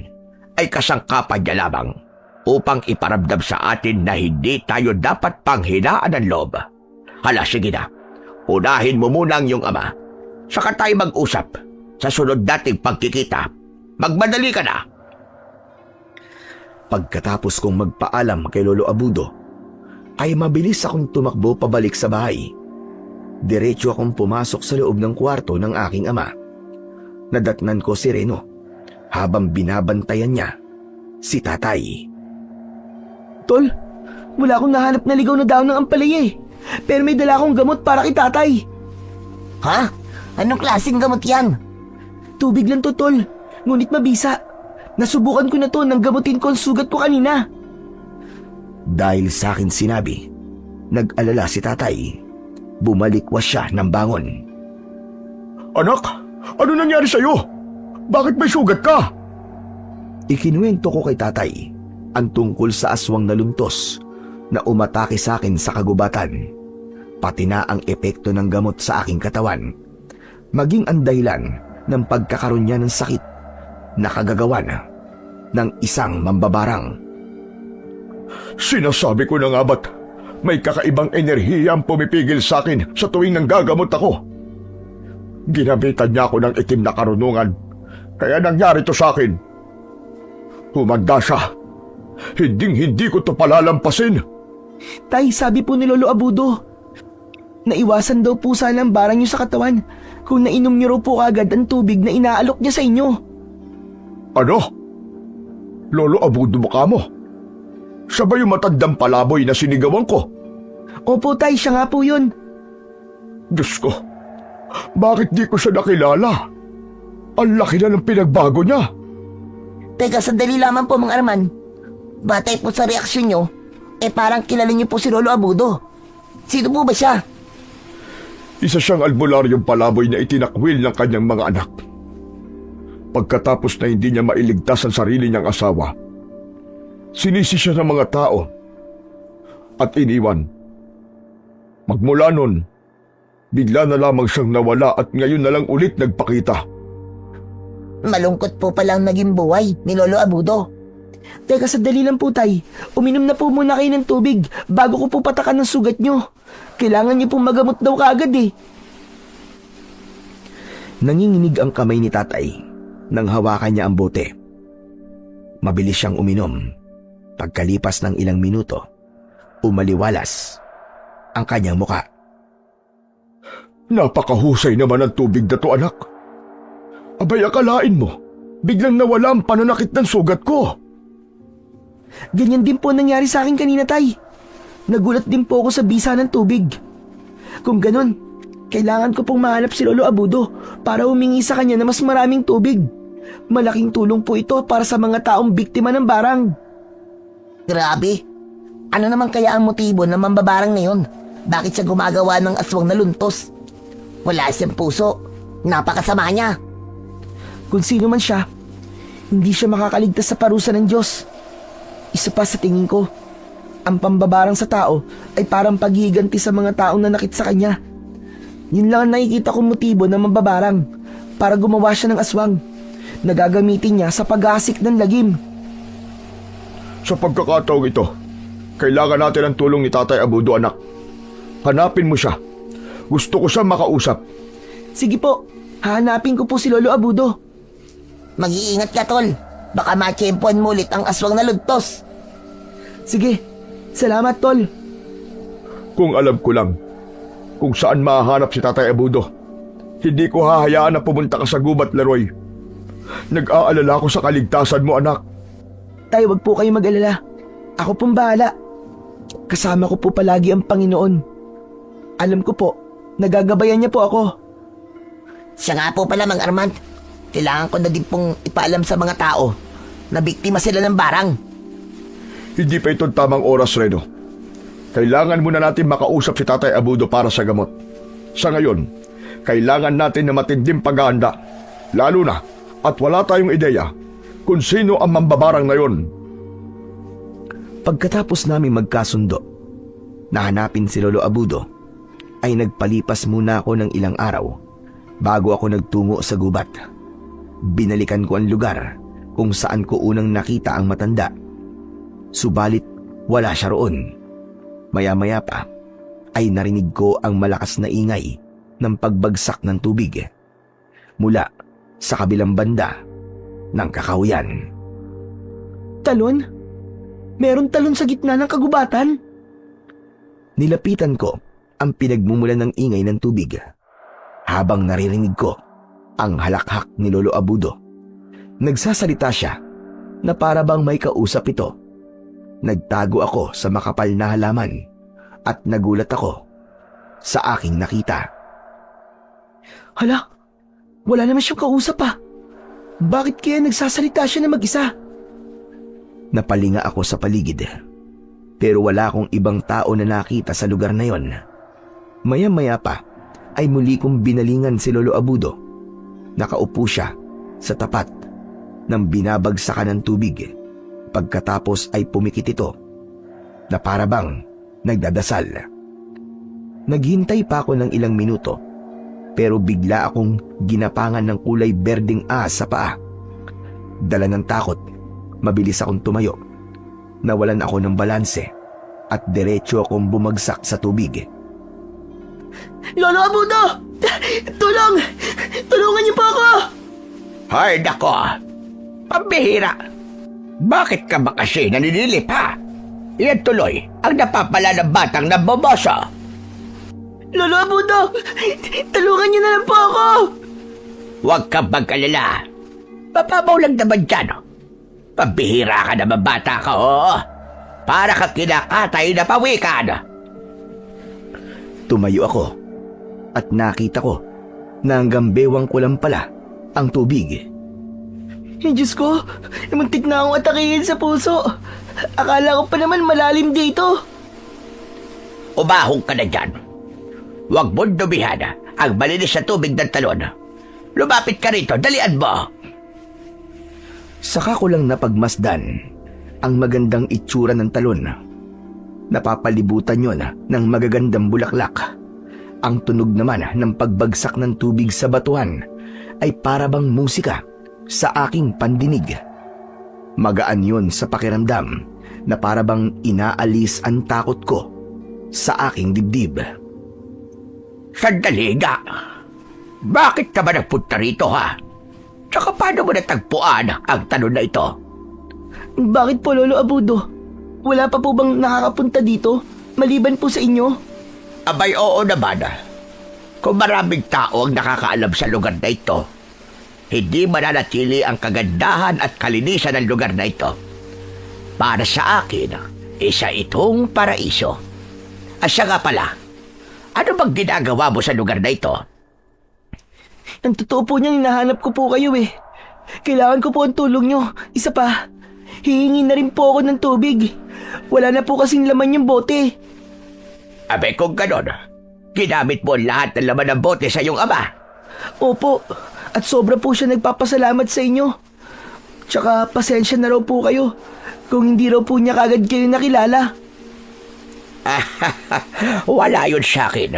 ay kasangkapan niya lamang upang iparamdam sa atin na hindi tayo dapat panghinaan ng loob. Hala, sige na. Unahin mo muna ang iyong ama. Saka tayo mag-usap sa sunod nating pagkikita. Magmadali ka na. Pagkatapos kong magpaalam kay Lolo Abudo, ay mabilis akong tumakbo pabalik sa bahay. Diretso akong pumasok sa loob ng kwarto ng aking ama. Nadatnan ko si Reno habang binabantayan niya si tatay. Tol, wala akong nahanap na ligaw na daon ng ampalaya eh. Pero may dala akong gamot para kay tatay. Ha? Anong klaseng gamot yan? Tubig lang to, Tol. Ngunit mabisa. Nasubukan ko na to nang gamutin ko ang sugat ko kanina. Dahil sa akin sinabi, nag-alala si tatay. Bumalikwas siya ng bangon. Anak, ano nangyari sa'yo? Bakit may sugat ka? Ikinuwento ko kay tatay ang tungkol sa aswang na luntos na umatake sa akin sa kagubatan, pati na ang epekto ng gamot sa aking katawan, maging ang dahilan ng pagkakaroon niya ng sakit na kagagawan ng isang mambabarang. Sinasabi ko na nga ba't may kakaibang enerhiya ang pumipigil sa akin sa tuwing nanggagamot ako? Ginamitan niya ako ng itim na karunungan, kaya nangyari to sa akin. Humanda siya. Hindi ko to palalampasin. Tay, sabi po ni Lolo Abudo, naiwasan daw po sana ang barang niyo sa katawan kung nainom niyo raw po agad ang tubig na inaalok niya sa inyo. Ano? Lolo Abudo mo ka mo? Siya ba yung matandang palaboy na sinigawan ko? Opo, Tay, siya nga po yun. Diyos ko, bakit di ko siya nakilala? Ang laki na ng pinagbago niya. Teka, sandali lamang po, Mang Arman. Batay po sa reaksyon nyo, parang kilala niyo po si Lolo Abudo. Sino po ba siya? Isa siyang albularyong palaboy na itinakwil ng kanyang mga anak. Pagkatapos na hindi niya mailigtas ang sarili niyang asawa, sinisi siya ng mga tao at iniwan. Magmula nun, bigla na lamang siyang nawala at ngayon na lang ulit nagpakita. Malungkot po palang naging buhay ni Lolo Abudo. Teka, sandali lang po, Tay. Uminom na po muna kayo ng tubig bago ko po patakan ng sugat nyo. Kailangan niyo pong magamot daw kaagad eh. Nanginginig ang kamay ni tatay nang hawakan niya ang bote. Mabilis siyang uminom. Pagkalipas ng ilang minuto, umaliwalas ang kanyang muka. Napakahusay naman ang tubig na to, anak. Abay, akalain mo, biglang nawala ang pananakit ng sugat ko. Ganyan din po nangyari sa akin kanina, Tay. Nagulat din po ako sa bisa ng tubig. Kung ganun, kailangan ko pong mahanap si Lolo Abudo para humingi sa kanya na mas maraming tubig. Malaking tulong po ito para sa mga taong biktima ng barang. Grabe. Ano naman kaya ang motibo ng mambabarang na yun? Bakit siya gumagawa ng aswang na luntos? Wala siyang puso. Napakasama niya. Kung sino man siya, hindi siya makakaligtas sa parusa ng Diyos. Isa pa sa tingin ko, ang pambabarang sa tao ay parang paghiganti sa mga taong nanakit sa kanya. Yun lang ang nakikita kong motibo ng mambabarang para gumawa siya ng aswang na gagamitin niya sa pag-aasik ng lagim. Sa pagkakataong ito, kailangan natin ang tulong ni Tatay Abudo, anak. Hanapin mo siya. Gusto ko siya makausap. Sige po, hahanapin ko po si Lolo Abudo. Mag-iingat ka, tol. Baka matsyempuan mo ulit ang aswang na lugtos. Sige, salamat tol. Kung alam ko lang kung saan mahahanap si Tatay Abudo, hindi ko hahayaan na pumunta ka sa gubat, Leroy. Nag-aalala ko sa kaligtasan mo, anak. Tay, wag po kayo mag-alala. Ako pong bahala. Kasama ko po palagi ang Panginoon. Alam ko po, nagagabayan niya po ako. Siya nga po pala, Mang Armand. Kailangan ko na din pong ipaalam sa mga tao na biktima sila ng barang. Hindi pa ito tamang oras, Reno. Kailangan muna natin makausap si Tatay Abudo para sa gamot. Sa ngayon, kailangan natin na matinding paghahanda. Lalo na at wala tayong ideya kung sino ang mambabarang na yon. Pagkatapos namin magkasundo, nahanapin si Lolo Abudo, ay nagpalipas muna ako ng ilang araw bago ako nagtungo sa gubat. Binalikan ko ang lugar kung saan ko unang nakita ang matanda. Subalit wala siya roon. Maya-maya pa ay narinig ko ang malakas na ingay ng pagbagsak ng tubig mula sa kabilang banda ng kakahuyan. Talon? Meron talon sa gitna ng kagubatan? Nilapitan ko ang pinagmumulan ng ingay ng tubig habang naririnig ko ang halakhak ni Lolo Abudo. Nagsasalita siya na para bang may kausap ito. Nagtago ako sa makapal na halaman at nagulat ako sa aking nakita. Hala, wala naman siyang kausap pa. Bakit kaya nagsasalita siya na mag-isa? Napalinga ako sa paligid, pero wala akong ibang tao na nakita sa lugar na yon. Maya-maya pa ay muli kong binalingan si Lolo Abudo. Nakaupo siya sa tapat ng binabagsakan ng tubig. Pagkatapos ay pumikit ito na para bang nagdadasal. Naghintay pa ako ng ilang minuto pero bigla akong ginapangan ng kulay berdeng ahas sa paa. Dala ng takot, mabilis akong tumayo. Nawalan ako ng balanse at diretso akong bumagsak sa tubig. Lolo Abudo! Tulong! Tulungan niyo po ako! Hay nako! Pambihira! Bakit ka ba kasi naninilip, ha? Iyan tuloy ang napapala ng batang naboboso. Lolo Abudo! Tulungan niyo na lang po ako! Huwag kang mag-alala. Papabaw lang naman dyan. Pambihira ka naman, bata ka, oo. Para ka kinakatay na pawikan. Tumayo ako at nakita ko na hanggang bewang ko lang pala ang tubig. Diyos ko, muntik na akong atakihin sa puso. Akala ko pa naman malalim dito. Umahong ka na dyan. Huwag mo dumihan ang malinis sa tubig ng talon. Lumapit ka rito, dalian mo. Saka ko lang napagmasdan ang magandang itsura ng talon. Napapalibutan yon ng magagandang bulaklak. Ang tunog naman ng pagbagsak ng tubig sa batuhan ay para bang musika sa aking pandinig. Magaan yon sa pakiramdam na para bang inaalis ang takot ko sa aking dibdib. Sandali nga. Bakit ka ba nagpunta rito, ha? Tsaka paano mo natagpuan ang talon na ito? Bakit po, Lolo Abudo? Wala pa po bang nakakapunta dito? Maliban po sa inyo? Abay, oo naman. Kung maraming tao ang nakakaalam sa lugar na ito, hindi mananatili ang kagandahan at kalinisan ng lugar na ito. Para sa akin, isa itong paraiso. Asya nga pala, ano bang ginagawa mo sa lugar na ito? Ang totoo po niyan, hinahanap ko po kayo eh. Kailangan ko po ang tulong nyo. Isa pa, hihingi na rin po ako ng tubig. Wala na po kasing laman yung bote. Abay kung ganon, ginamit mo lahat ng laman ng bote sa iyong ama. Opo, At sobra po siya nagpapasalamat sa inyo. Tsaka pasensya na raw po kayo kung hindi raw po niya kagad kayo nakilala. Wala yun sa akin.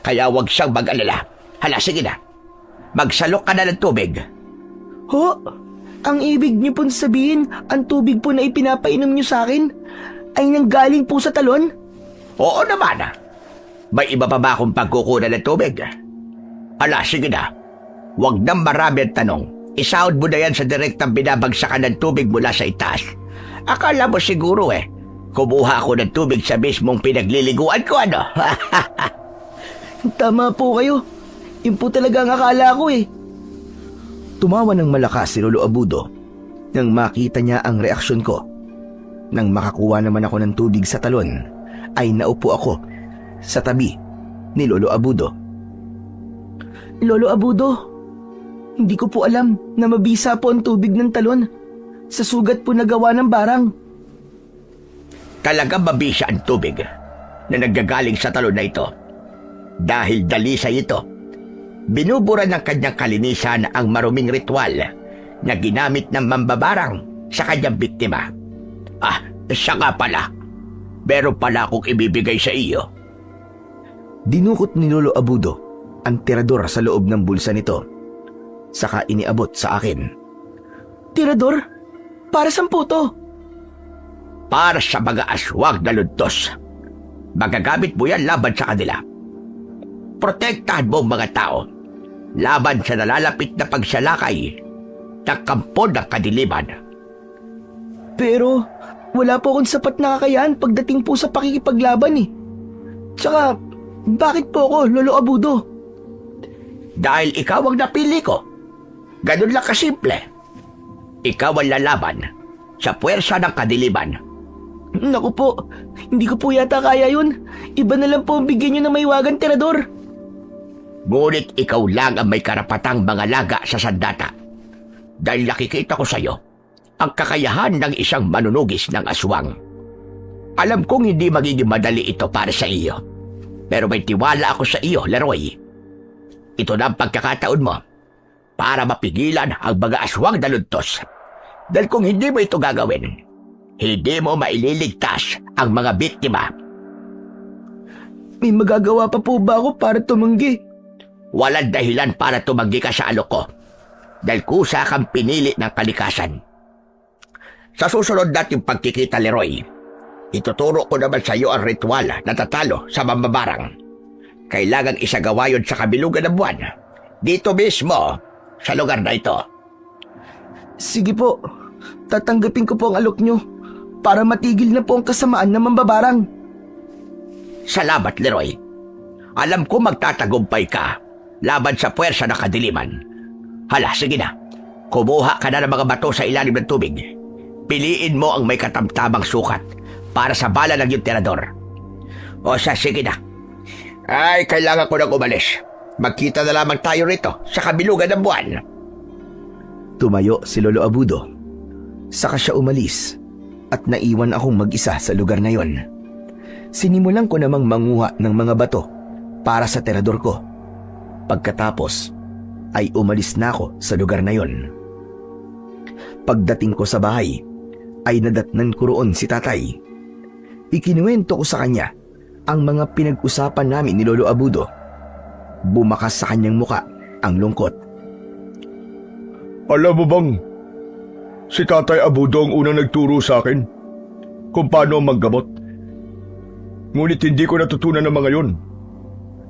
Kaya wag siyang mag-alala. Hala, sige na. Magsalok ka na ng tubig. Ho? Ang ibig niyo pong sabihin, ang tubig po na ipinapainom niyo sa akin ay nanggaling po sa talon? Oo naman. May iba pa ba akong pagkukunan ng tubig? Hala, sige na. Huwag nang marami ang tanong. Isahod mo na yan sa direktang binabagsakan ng tubig mula sa itaas. Akala mo siguro kumuha ako ng tubig sa mismong pinagliliguan ko, ano? Tama po kayo. Yun po talaga ang akala ko eh. Tumawa ng malakas si Lolo Abudo nang makita niya ang reaksyon ko. Nang makakuha naman ako ng tubig sa talon, ay naupo ako sa tabi ni Lolo Abudo. Lolo Abudo, hindi ko po alam na mabisa po ang tubig ng talon sa sugat po na gawa ng barang. Talaga mabisa ang tubig na naggagaling sa talon na ito. Dahil dalisay ito, binubura ng kanyang kalinisan ang maruming ritual na ginamit ng mambabarang sa kanyang biktima. Siya nga pala. Meron pala akong ibibigay sa iyo. Dinukot ni Lolo Abudo ang tirador sa loob ng bulsa nito. Saka iniabot sa akin. Tirador? Para saan po to? Para sa mga aswang na luntos. Magagamit mo yan laban sa kanila. Protektahan mo ang mga tao laban sa nalalapit na pagsalakay ng kampo ng kadiliman. Pero wala po akong sapat na kakayahan pagdating po sa pakikipaglaban eh. Tsaka, bakit po ako, Lolo Abudo? Dahil ikaw ang napili ko. Ganun lang kasimple. Ikaw ang lalaban sa puwersa ng kadiliman. Naku po, hindi ko po yata kaya yun. Iba na lang po ang bigyan nyo ng maiwagang tirador. Ngunit ikaw lang ang may karapatang mangalaga sa sandata. Dahil nakikita ko sa iyo ang kakayahan ng isang manunugis ng aswang. Alam kong hindi magiging madali ito para sa iyo. Pero may tiwala ako sa iyo, Leroy. Ito na ang pagkakataon mo para mapigilan ang mga aswang na luntos. Dahil kung hindi mo ito gagawin, hindi mo maililigtas ang mga biktima. May magagawa pa po ba ako para tumanggi? Walang dahilan para tumanggi ka sa alok ko. Dahil kusa kang pinili ng kalikasan. Sa susunod nating pagkikita, Leroy, ituturo ko naman sa iyo ang ritual na tatalo sa mambabarang. Kailangang isagawa yun sa kabilugan ng buwan. Dito mismo, sa lugar na ito. Sige po, tatanggapin ko po ang alok nyo para matigil na po ang kasamaan ng mambabarang. Salamat, Leroy. Alam ko magtatagumpay ka laban sa puwersa ng kadiliman. Hala, sige na. Kumuha ka na ng mga bato sa ilalim ng tubig. Piliin mo ang may katamtamang sukat para sa bala ng iyong tirador. O sige na. Ay, kailangan ko nang umalis. Magkita na lamang tayo rito sa kabilugan ng buwan. Tumayo si Lolo Abudo. Saka siya umalis at naiwan akong mag-isa sa lugar na yon. Sinimulan ko namang manguha ng mga bato para sa tirador ko. Pagkatapos ay umalis na ako sa lugar na yon. Pagdating ko sa bahay ay nadatnan ko roon si tatay. Ikinuwento ko sa kanya ang mga pinag-usapan namin ni Lolo Abudo. Bumakas sa kanyang muka ang lungkot. Alam mo bang, si Tatay Abudo ang unang nagturo sa akin kung paano manggamot. Ngunit hindi ko natutunan ang mga yon.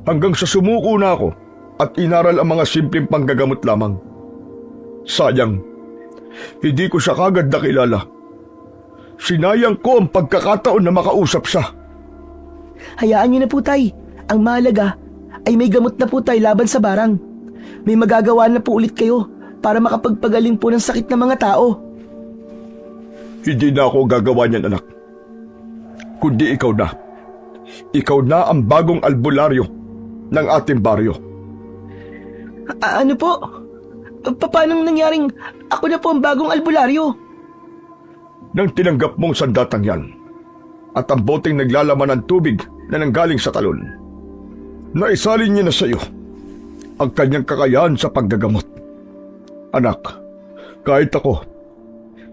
Hanggang sa sumuko na ako at inaral ang mga simpleng panggagamot lamang. Sayang, hindi ko siya kagad nakilala. Sinayang ko ang pagkakataon na makausap siya. Hayaan nyo na po, tay. Ang mahalaga ay may gamot na po tayo laban sa barang. May magagawa na po ulit kayo para makapagpagaling po ng sakit ng mga tao. Hindi na ako gagawa niyan, anak. Kundi ikaw na. Ikaw na ang bagong albularyo ng ating baryo. Ano po? Paano nangyaring ako na po ang bagong albularyo? Nang tinanggap mong sandatang yan at ang boteng naglalaman ng tubig na nanggaling sa talon, naisalin niya na sa iyo ang kanyang kakayahan sa paggagamot. Anak, kahit ako,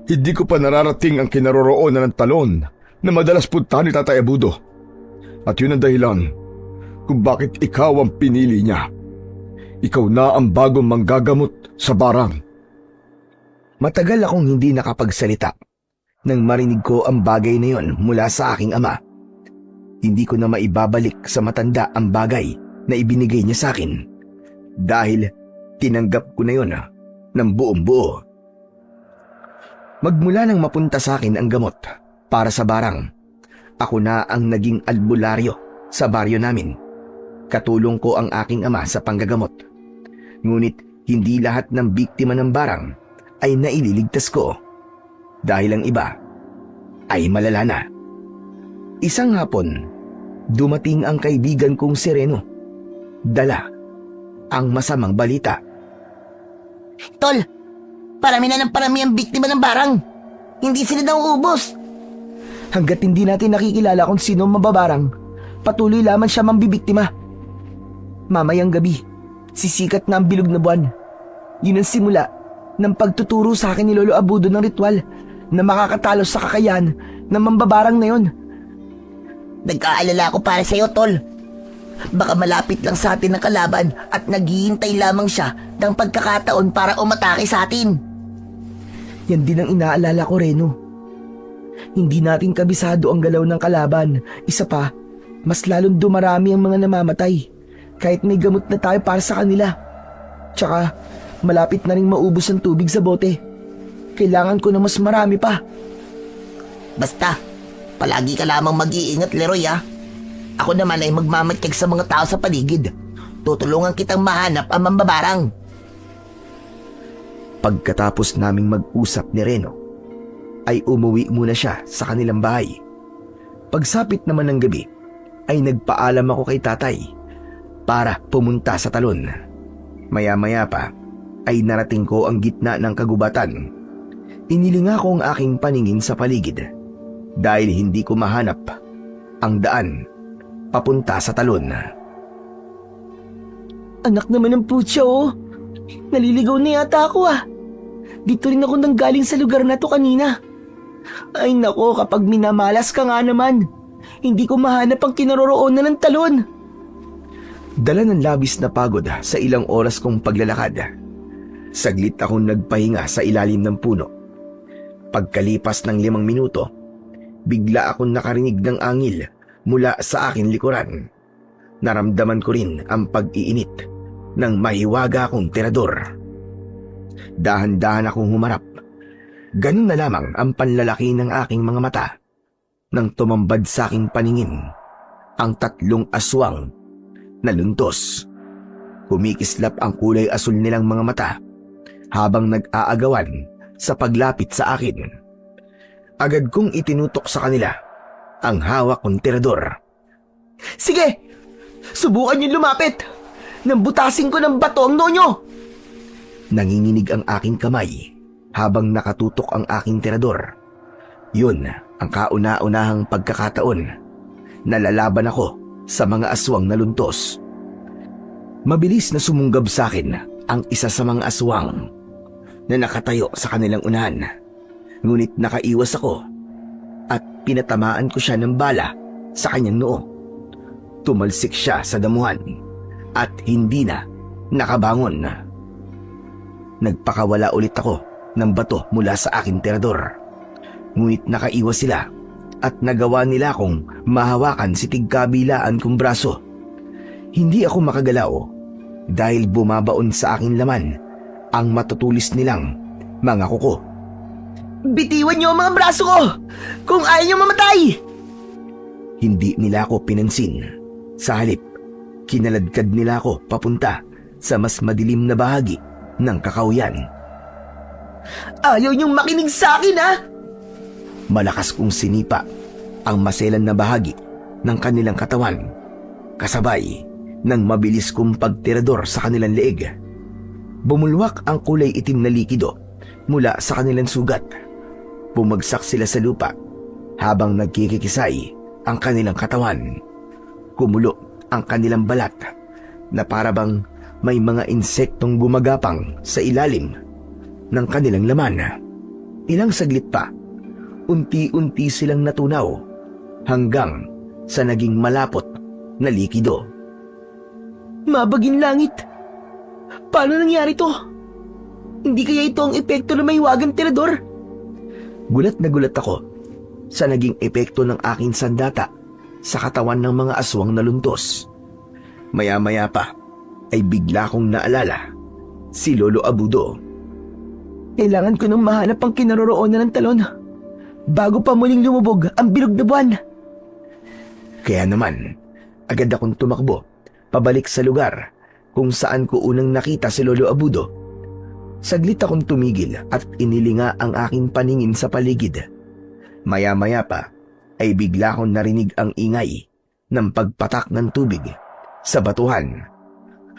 hindi ko pa nararating ang kinaroroonan ng talon na madalas puntahan ni Tatay Abudo. At yun ang dahilan kung bakit ikaw ang pinili niya. Ikaw na ang bagong manggagamot sa barang. Matagal akong hindi nakapagsalita nang marinig ko ang bagay na yon mula sa aking ama. Hindi ko na maibabalik sa matanda ang bagay na ibinigay niya sa akin dahil tinanggap ko na yon ng buong buo. Magmula nang mapunta sa akin ang gamot para sa barang, ako na ang naging albularyo sa baryo namin. Katulong ko ang aking ama sa panggagamot. Ngunit hindi lahat ng biktima ng barang ay naililigtas ko dahil ang iba ay malala na. Isang hapon, dumating ang kaibigan kong si Reno. Dala ang masamang balita. Tol, parami na ng parami ang biktima ng barang. Hindi sila nauubos. Hanggat hindi natin nakikilala kung sino ang mababarang, patuloy lamang siya mambibiktima. Mamayang gabi, sisikat na ang bilog na buwan. Yun ang simula ng pagtuturo sa akin ni Lolo Abudo ng ritual na makakatalo sa kakayahan ng mambabarang na yon. Nag-aalala ako para sa'yo, Tol. Baka malapit lang sa atin ang kalaban at naghihintay lamang siya ng pagkakataon para umatake sa atin. Yan din ang inaalala ko, Reno. Hindi natin kabisado ang galaw ng kalaban. Isa pa, mas lalong dumarami ang mga namamatay kahit may gamot na tayo para sa kanila. Tsaka, malapit na rin maubos ang tubig sa bote. Kailangan ko na mas marami pa. Basta, palagi ka lamang mag-iingat, Leroy, ha? Ako naman ay magmamatyag sa mga tao sa paligid. Tutulungan kitang mahanap ang mambabarang. Pagkatapos naming mag-usap ni Reno, ay umuwi muna siya sa kanilang bahay. Pagsapit naman ng gabi, ay nagpaalam ako kay tatay para pumunta sa talon. Maya-maya pa, ay narating ko ang gitna ng kagubatan. Inilinga ko ang aking paningin sa paligid dahil hindi ko mahanap ang daan papunta sa talon. Anak naman ng putya, oh. Naliligaw na yata ako, ah. Dito rin ako nanggaling sa lugar na to kanina. Ay nako, kapag minamalas ka nga naman, hindi ko mahanap ang kinaroroonan ng talon. Dala ng labis na pagod sa ilang oras kong paglalakad, saglit akong nagpahinga sa ilalim ng puno. Pagkalipas ng 5 minuto, bigla akong nakarinig ng angil mula sa aking likuran. Naramdaman ko rin ang pag-iinit ng mahiwaga kong tirador. Dahan-dahan akong humarap. Ganun na lamang ang panlalaki ng aking mga mata nang tumambad sa aking paningin ang 3 aswang na luntos. Kumikislap ang kulay asul nilang mga mata habang nag-aagawan sa paglapit sa akin. Agad kong itinutok sa kanila ang hawak kong tirador. Sige, subukan niyo lumapit. Nang butasin ko ng bato ang noo nyo. Nanginginig ang aking kamay habang nakatutok ang aking tirador. Yun ang kauna-unahang pagkakataon na lalaban ako sa mga aswang na luntos. Mabilis na sumunggab sa akin ang isa sa mga aswang na nakatayo sa kanilang unahan. Ngunit nakaiwas ako at pinatamaan ko siya ng bala sa kanyang noo. Tumalsik siya sa damuhan at hindi na nakabangon. Nagpakawala ulit ako ng bato mula sa aking tirador. Ngunit nakaiwas sila at nagawa nila akong mahawakan si tigkabilaan kong braso. Hindi ako makagalaw dahil bumabaon sa aking laman ang matutulis nilang mga kuko. Bitiwan niyo ang mga braso ko kung ayaw niyo mamatay. Hindi nila ako pinansin. Sa halip, kinaladkad nila ako papunta sa mas madilim na bahagi ng kakauyan. Ayaw niyong makinig sa akin, ha? Malakas kong sinipa ang maselan na bahagi ng kanilang katawan, kasabay ng mabilis kong pagtirador sa kanilang leeg. Bumulwak ang kulay itim na likido mula sa kanilang sugat. Bumagsak sila sa lupa habang nagkikikisay ang kanilang katawan. Kumulo ang kanilang balat na parabang may mga insektong gumagapang sa ilalim ng kanilang laman. Ilang saglit pa, unti-unti silang natunaw hanggang sa naging malapot na likido. Mabaging langit! Paano nangyari to? Hindi kaya ito ang epekto ng mahiwagang tirador? Gulat na gulat ako sa naging epekto ng aking sandata sa katawan ng mga aswang na luntos. Maya-maya pa ay bigla kong naalala si Lolo Abudo. Kailangan ko nang mahanap ang kinaroroonan ng talon bago pa muling lumubog ang bilog na buwan. Kaya naman, agad akong tumakbo pabalik sa lugar kung saan ko unang nakita si Lolo Abudo. Saglit akong tumigil at inilinga ang aking paningin sa paligid. Maya-maya pa ay bigla akong narinig ang ingay ng pagpatak ng tubig sa batuhan.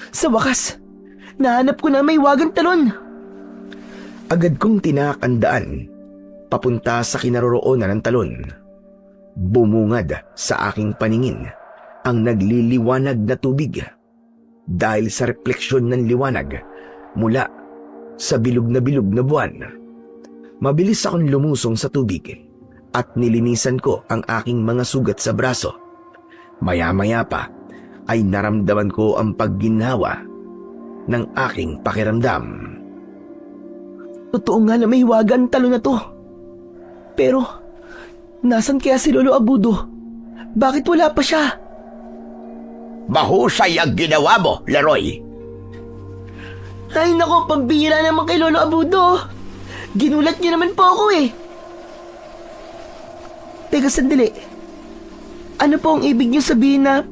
Sa wakas, nahanap ko na may wagang talon. Agad kong tinaak ang daan papunta sa kinaroroonan ng talon. Bumungad sa aking paningin ang nagliliwanag na tubig dahil sa refleksyon ng liwanag mula sa bilog na buwan. Mabilis akong lumusong sa tubig at nilinisan ko ang aking mga sugat sa braso. Maya-maya pa ay naramdaman ko ang pagginhawa ng aking pakiramdam. Totoo nga na may wagang talon na to. Pero, nasan kaya si Lolo Abudo? Bakit wala pa siya? Mahusay ang ginawa mo, Leroy. Ay nako, pambihira naman kay Lolo Abudo. Ginulat niyo naman po ako eh. Teka sandali. Ano po ang ibig niyo sabihin na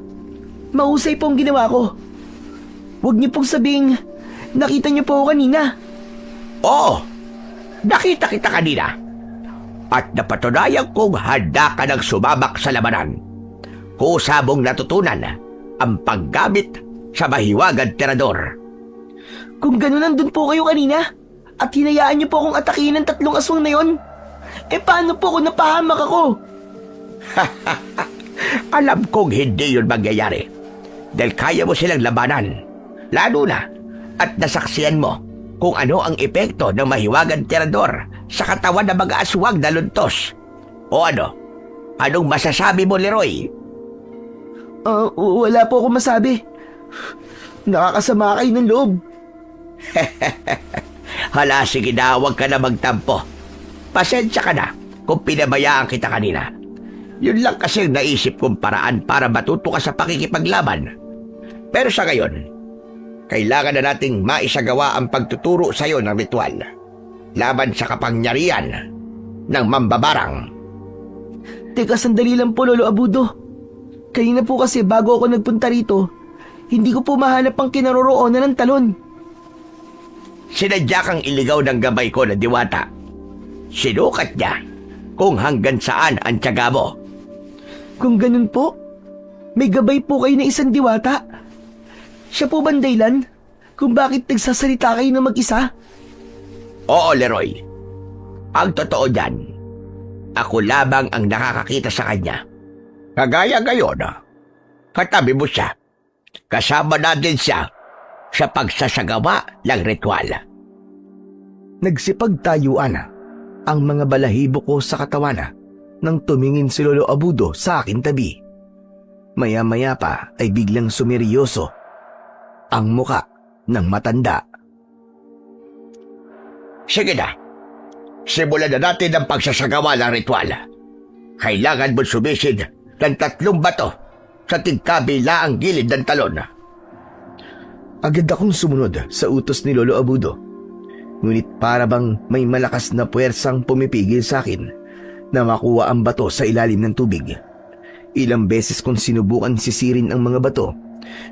mahusay po ang ginawa ko? Huwag niyo pong sabihin nakita niyo po ako kanina. Oo, nakita kita kanina. At napatunayan kong handa ka ng sumabak sa labanan. Kusa mong natutunan ang paggamit sa mahiwagang tirador. Kung gano'n nandun po kayo kanina at hinayaan niyo po akong atakihin ng 3 aswang na yon, paano po kung napahamak ako? Alam kong hindi yun mangyayari. Dahil kaya mo silang labanan. Lalo na at nasaksiyan mo kung ano ang epekto ng mahiwagang tirador sa katawan ng mga aswang na luntos. O ano? Anong masasabi mo, Leroy? Wala po akong masabi. Nakakasama kayo ng loob. Hala, sige na, huwag ka na magtampo. Pasensya ka na kung pinabayaan kita kanina. Yun lang kasi ang naisip kong paraan para matuto ka sa pakikipaglaban. Pero sa ngayon, kailangan na nating maisagawa ang pagtuturo sa iyo ng ritual laban sa kapangyarihan ng mambabarang. Teka, sandali lang po, Lolo Abudo. Kanina po kasi bago ako nagpunta rito, hindi ko po mahanap ang kinaroroonan ng talon. Sinadya kang iligaw ng gabay ko na diwata. Sinukat niya kung hanggang saan ang tiyaga mo. Kung ganun po, may gabay po kayo na isang diwata. Siya po bang dahilan kung bakit nagsasalita kayo na mag-isa? Oo, Leroy. Ang totoo dyan, ako lamang ang nakakakita sa kanya. Kagaya ngayon, katabi mo siya. Kasama natin siya sa pagsasagawa ng ritual. Nagsipagtayuan ang mga balahibo ko sa katawan nang tumingin si Lolo Abudo sa akin tabi. Maya-maya pa ay biglang sumeryoso ang muka ng matanda. Sige na, simulan na natin ang pagsasagawa ng ritual. Kailangan mo sumisid ng 3 bato sa tigkabila ang gilid ng talon. Agad akong sumunod sa utos ni Lolo Abudo. Ngunit para bang may malakas na puwersang pumipigil sa akin na makuha ang bato sa ilalim ng tubig. Ilang beses kong sinubukan sisirin ang mga bato,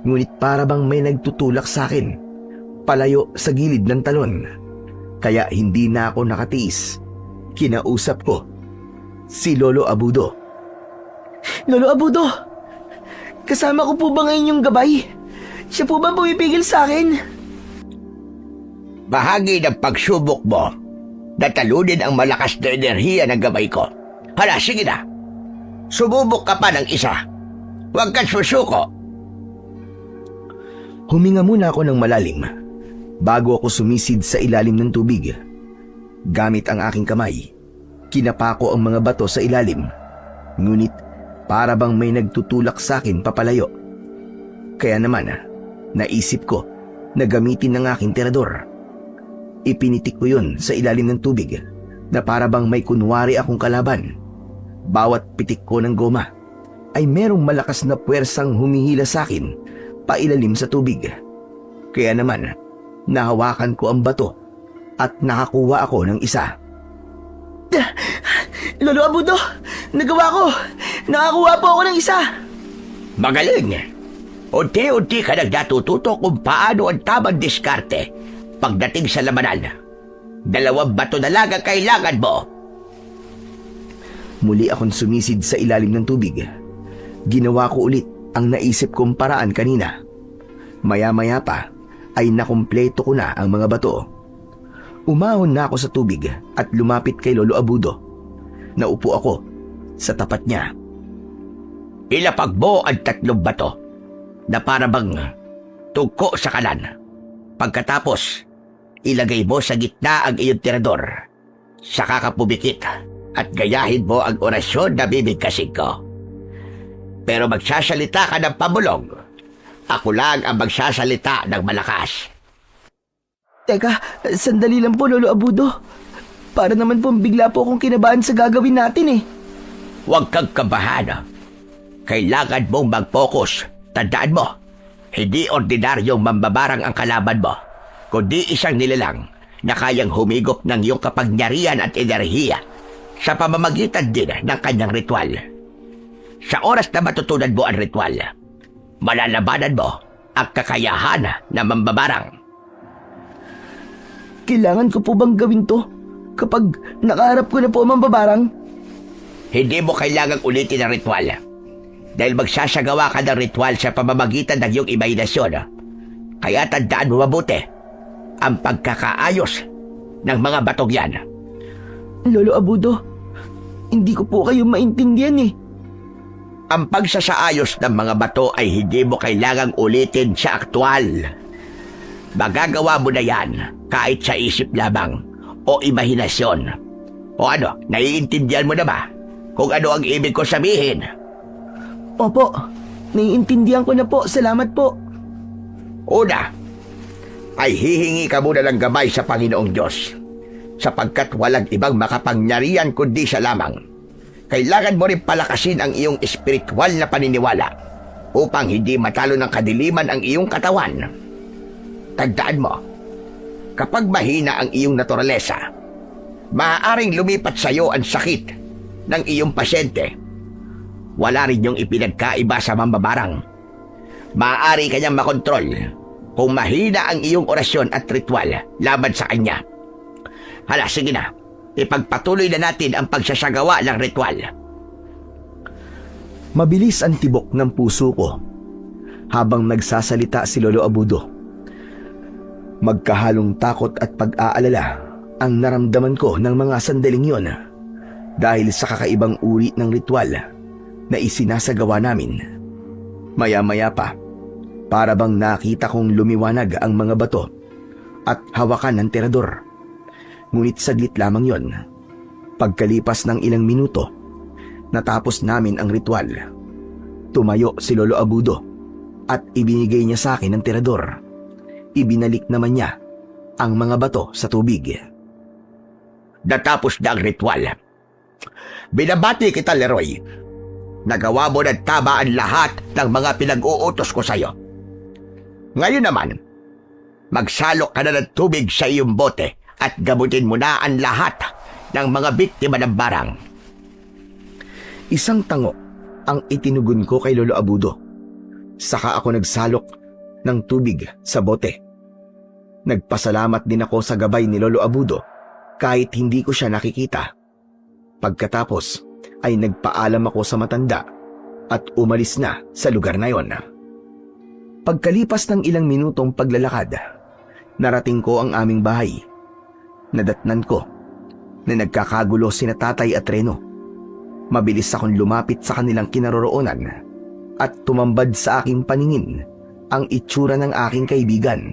ngunit para bang may nagtutulak sa akin palayo sa gilid ng talon. Kaya hindi na ako nakatiis. Kinausap ko si Lolo Abudo. Lolo Abudo, kasama ko po ba ngayon yung gabay? Siya po ba pumipigil sa akin? Bahagi ng pagsubok mo na talunin ang malakas na enerhiya ng gabay ko. Hala, sige na. Sumubok ka pa ng isa. Huwag kang susuko. Huminga muna ako ng malalim bago ako sumisid sa ilalim ng tubig. Gamit ang aking kamay, kinapa ko ang mga bato sa ilalim. Ngunit para bang may nagtutulak sa akin papalayo. Kaya naman, naisip ko na gamitin ng aking tirador. Ipinitik ko yun sa ilalim ng tubig na para bang may kunwari akong kalaban. Bawat pitik ko ng goma ay merong malakas na puwersang humihila sa akin pailalim sa tubig. Kaya naman, nahawakan ko ang bato at nakakuha ako ng isa. Lolo Abudo, nagawa ko! Nakakuha po ako ng isa! Magaling! Unti-unti ka nagdatututo kung paano ang tamang diskarte pagdating sa labanan. 2 bato na lang ang kailangan mo. Muli akong sumisid sa ilalim ng tubig. Ginawa ko ulit ang naisip kong paraan kanina. Maya-maya pa ay nakumpleto ko na ang mga bato. Umahon na ako sa tubig at lumapit kay Lolo Abudo. Naupo ako sa tapat niya. Ilapag mo ang 3 bato na para bang tugko sa kanan. Pagkatapos, ilagay mo sa gitna ang iyong tirador. Saka ka pumikit at gayahin mo ang orasyon na bibigkasin ko. Pero magsasalita ka ng pabulong. Ako lang ang magsasalita ng malakas. Teka, sandali lang po, Lolo Abudo. Para naman po bigla po akong kinabahan sa gagawin natin eh. Huwag kang kabahan. Kailangan mong mag-focus. Tandaan mo, hindi ordinaryong mambabarang ang kalaban mo, kundi isang nilalang na kayang humigop ng iyong kapangyarihan at enerhiya sa pamamagitan din ng kanyang ritual. Sa oras na matutunan mo ang ritual, malalabanan mo ang kakayahan na mambabarang. Kailangan ko po bang gawin to kapag nakaharap ko na po ang mambabarang? Hindi mo kailangang ulitin ang ritual dahil magsasagawa ka ng ritual sa pamamagitan ng iyong imahinasyon. Kaya tandaan mo mabuti ang pagkakaayos ng mga batong yan. Lolo Abudo, hindi ko po kayo maintindihan eh. Ang pagsasaayos ng mga bato ay hindi mo kailangang ulitin sa aktwal. Magagawa mo na yan kahit sa isip lamang o imahinasyon. O ano, naiintindihan mo na ba kung ano ang ibig ko sabihin? Opo, naiintindihan ko na po. Salamat po. Una, ay hihingi ka muna ng gabay sa Panginoong Diyos, sapagkat walang ibang makapangyarihan kundi siya lamang. Kailangan mo rin palakasin ang iyong espiritual na paniniwala upang hindi matalo ng kadiliman ang iyong katawan. Tandaan mo, kapag mahina ang iyong naturalesa, maaaring lumipat sa iyo ang sakit ng iyong pasyente. Wala rin yung ipinagkaiba sa mambabarang. Maaari kanyang makontrol kung mahina ang iyong orasyon at ritual laban sa kanya. Hala, sige na. Ipagpatuloy na natin ang pagsasagawa ng ritual. Mabilis ang tibok ng puso ko habang nagsasalita si Lolo Abudo. Magkahalong takot at pag-aalala ang naramdaman ko ng mga sandaling yon dahil sa kakaibang uri ng ritual na isinasagawa namin. Maya-maya pa, para bang nakita kong lumiwanag ang mga bato at hawakan ng tirador. Ngunit saglit lamang yon. Pagkalipas ng ilang minuto, natapos namin ang ritual. Tumayo si Lolo Abudo at ibinigay niya sa akin ang tirador. Ibinalik naman niya ang mga bato sa tubig. Natapos na ang ritual. Binabati kita, Leroy. Nagawa mo ng tama ang lahat ng mga pinag-uutos ko sa iyo. Ngayon naman, magsalok ka na ng tubig sa iyong bote at gamutin mo na ang lahat ng mga biktima ng barang. Isang tango ang itinugon ko kay Lolo Abudo. Saka ako nagsalok ng tubig sa bote. Nagpasalamat din ako sa gabay ni Lolo Abudo kahit hindi ko siya nakikita. Pagkatapos ay nagpaalam ako sa matanda at umalis na sa lugar na yon. Pagkalipas ng ilang minutong paglalakad, narating ko ang aming bahay. Nadatnan ko na nagkakagulo sina Tatay at Reno. Mabilis akong lumapit sa kanilang kinaroroonan at tumambad sa aking paningin ang itsura ng aking kaibigan.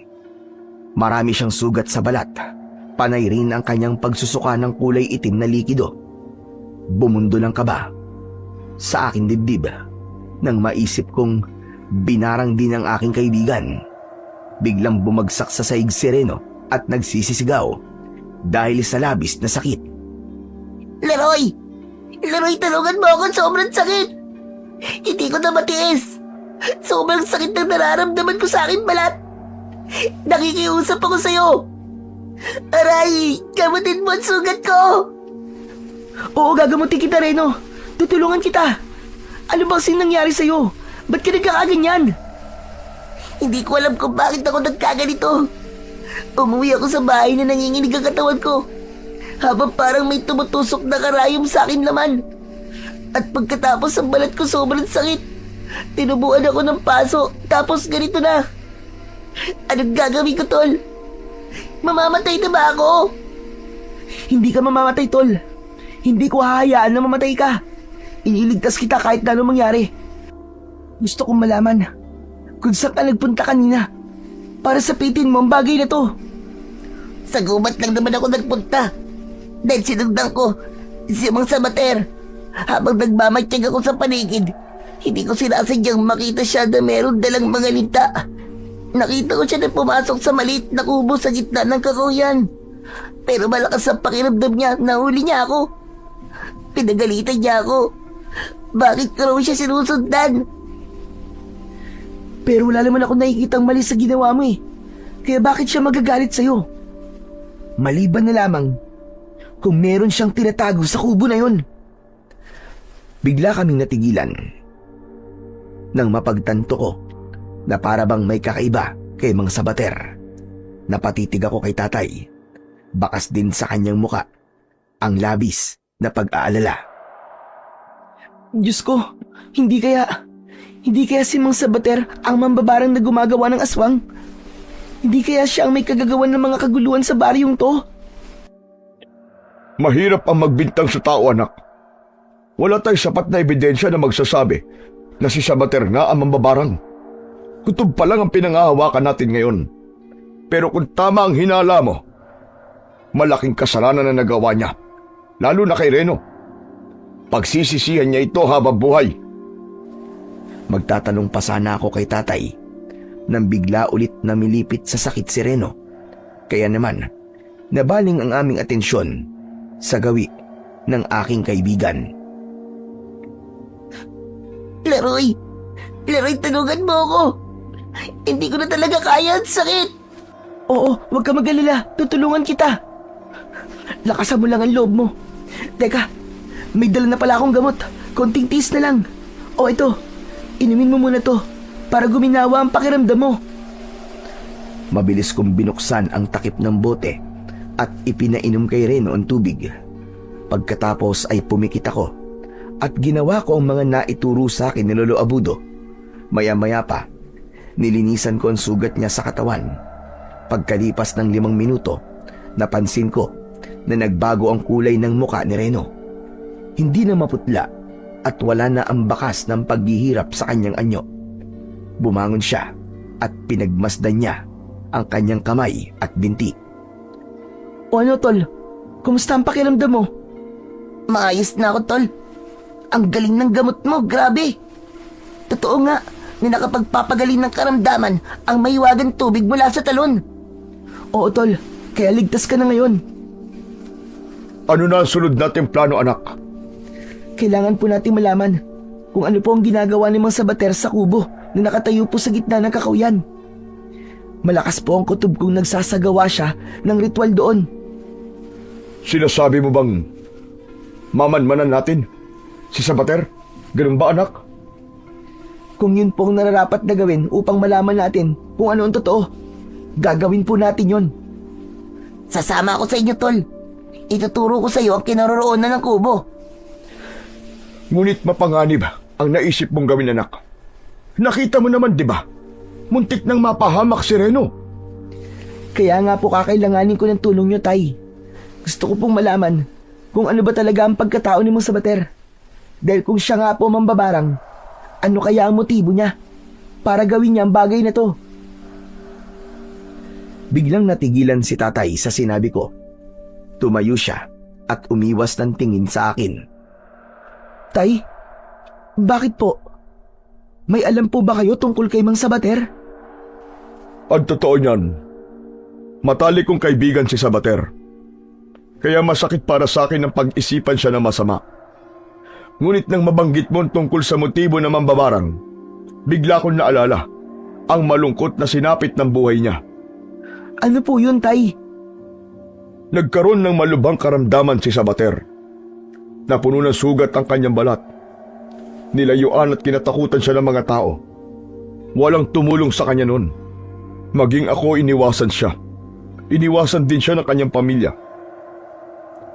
Marami siyang sugat sa balat Panay rin ang kanyang pagsusuka ng kulay itim na likido. Bumundo ng kaba sa aking dibdib nang maisip kong binarang din ang aking kaibigan. Biglang bumagsak sa saig si Reno at nagsisisigaw dahil sa labis na sakit. Leroy! Leroy, tulungan mo ako. Sobrang sakit. Hindi ko na matiis. Sobrang sakit na nararamdaman ko sa aking balat. Nakikiusap ako sa'yo. Aray, gamutin mo ang sugat ko. Oo, gagamutin kita, Reno. Tutulungan kita. Ano bang nangyari sa'yo? Ba't ka nagkakaganyan? Hindi ko alam kung bakit ako nagkaganito. Umuwi ako sa bahay na nanginginig ang katawan ko. Habang parang may tumutusok na karayom sa akin naman. At pagkatapos ang balat ko sobrang sakit. Tinubuan ako ng paso, tapos ganito na. Anong gagawin ko, tol? Mamamatay na ba ako? Hindi ka mamamatay, tol. Hindi ko hahayaan na mamatay ka. Iniligtas kita kahit na anong mangyari. Gusto kong malaman kung saan ka nagpunta kanina para sapitin mo ang bagay na to. Sa gubat lang naman ako nagpunta. Dahil sinundan ko si Mang Sabater. Habang nagmamatsyag ako sa paligid, hindi ko sinasadyang makita siya na meron dalang mga linta. Nakita ko siya na pumasok sa maliit na kubo sa gitna ng kakahuyan. Pero malakas ang pakiramdam niya, nahuli niya ako. Pinagalitan niya ako. Bakit ko raw siya sinusundan? Pero wala naman ako nakikitang mali sa ginawa mo eh. Kaya bakit siya magagalit sa'yo? Maliban na lamang kung meron siyang tinatago sa kubo na yun. Bigla kaming natigilan nang mapagtanto ko na para bang may kakaiba kay Mang Sabater. Napatitig ako kay tatay. Bakas din sa kanyang muka ang labis na pag-aalala. Diyos ko, hindi kaya si Mang Sabater ang mambabarang na gumagawa ng aswang? Hindi kaya siya ang may kagagawan ng mga kaguluhan sa baryong to? Mahirap ang magbintang sa tao, anak. Wala tayong sapat na ebidensya na magsasabi na si Sabater nga ang mambabarang. Kutob pa lang ang pinangahawakan natin ngayon. Pero kung tama ang hinala mo, malaking kasalanan na nagawa niya, lalo na kay Reno. Pagsisisihan niya ito habang buhay. Magtatanong pa sana ako kay tatay nang bigla ulit namilipit sa sakit si Reno. Kaya naman, nabaling ang aming atensyon sa gawi ng aking kaibigan. Leroy! Leroy, tulungan mo ako! Hindi ko na talaga kaya ang sakit! Oo, huwag ka mag-alala. Tutulungan kita. Lakasan mo lang ang loob mo. Teka, may dala na pala akong gamot. Konting tiis na lang. O ito, inumin mo muna to para guminawa ang pakiramdam mo. Mabilis kong binuksan ang takip ng bote at ipinainom kay Reno ang tubig. Pagkatapos ay pumikit ako at ginawa ko ang mga naituro sa akin ni Lolo Abudo. Maya-maya pa, nilinisan ko ang sugat niya sa katawan. Pagkalipas ng 5 minuto, napansin ko na nagbago ang kulay ng muka ni Reno. Hindi na maputla at wala na ang bakas ng paghihirap sa kanyang anyo. Bumangon siya at pinagmasdan niya ang kanyang kamay at binti. O ano, tol? Kumusta ang pakiramdam mo? Maayos na ako, tol. Ang galing ng gamot mo, grabe. Totoo nga, na nakapagpapagaling ng karamdaman ang mahiwagang tubig mula sa talon. Oo, tol. Kaya ligtas ka na ngayon. Ano na ang sunod nating plano, anak? Kailangan po nating malaman kung ano po ang ginagawa ni Mang Sabater sa kubo na nakatayo po sa gitna ng kakahuyan. Malakas po ang kutob kung nagsasagawa siya ng ritual doon. Sinasabi mo bang mamanmanan natin si Sabater? Ganun ba, anak? Kung yun po ang nararapat na gawin upang malaman natin kung ano ang totoo, gagawin po natin yon. Sasama ako sa inyo, tol. Ituturo ko sa iyo ang kinaroroonan ng kubo. Ngunit mapanganib ang naisip mong gawin, anak. Nakita mo naman, di ba? Muntik nang mapahamak si Reno. Kaya nga po kakailanganin ko ng tulong nyo, tay. Gusto ko pong malaman kung ano ba talaga ang pagkatao ni Mang Sabater. Dahil kung siya nga po mambabarang, ano kaya ang motibo niya para gawin niya ang bagay na to? Biglang natigilan si tatay sa sinabi ko Tumayo siya at umiwas ng tingin sa akin. Tay, bakit po? May alam po ba kayo tungkol kay Mang Sabater? Ang totoo niyan, matalik kong kaibigan si Sabater. Kaya masakit para sa akin ang pag-isipan siya na masama. Ngunit nang mabanggit mo tungkol sa motibo ng mambabarang, bigla kong naalala ang malungkot na sinapit ng buhay niya. Ano po yun, Tay? Nagkaroon ng malubhang karamdaman si Sabater. Napuno ng sugat ang kanyang balat. Nilayuan at kinatakutan siya ng mga tao. Walang tumulong sa kanya noon. Maging ako, iniwasan siya. Iniwasan din siya ng kanyang pamilya.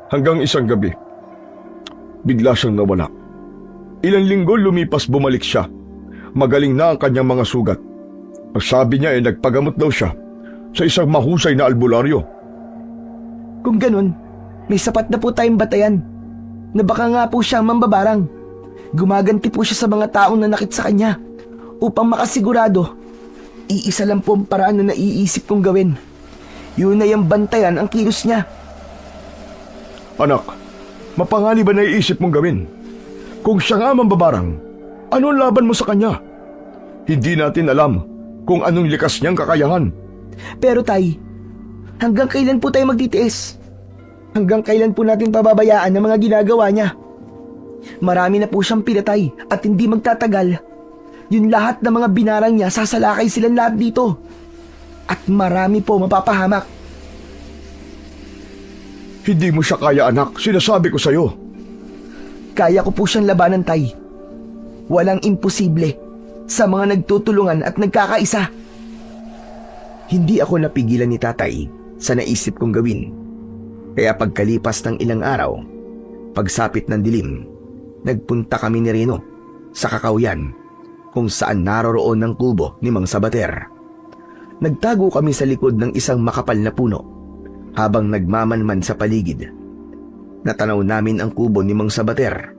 Hanggang isang gabi, bigla siyang nawala. Ilang linggo lumipas, bumalik siya. Magaling na ang kanyang mga sugat. Ang sabi niya ay nagpagamot daw siya sa isang mahusay na albularyo. Kung ganun, may sapat na po tayong batayan na baka nga po siya mambabarang. Gumaganti po siya sa mga taong nanakit sa kanya upang makasigurado. Iisa lang po ang paraan na naiisip kong gawin. Yun na yung bantayan ang kilos niya. Anak, mapangani ba naiisip mong gawin? Kung siya nga mambabarang, ano ang laban mo sa kanya? Hindi natin alam kung anong likas niyang kakayahan. Pero Tay, hanggang kailan po tayo magtitiis? Hanggang kailan po natin pababayaan ang mga ginagawa niya? Marami na po siyang pinatay at hindi magtatagal. Yung lahat ng mga binarang niya, sasalakay silang lahat dito. At marami po mapapahamak. Hindi mo siya kaya, anak. Sinasabi ko sa'yo. Kaya ko po siyang labanan, Tay. Walang imposible sa mga nagtutulungan at nagkakaisa. Hindi ako napigilan ni tatay sa naisip kong gawin. Kaya pagkalipas ng ilang araw, pagsapit ng dilim, nagpunta kami ni Reno sa Kakawyan kung saan naroroon ng kubo ni Mang Sabater. Nagtago kami sa likod ng isang makapal na puno habang nagmamanman sa paligid. Natanaw namin ang kubo ni Mang Sabater.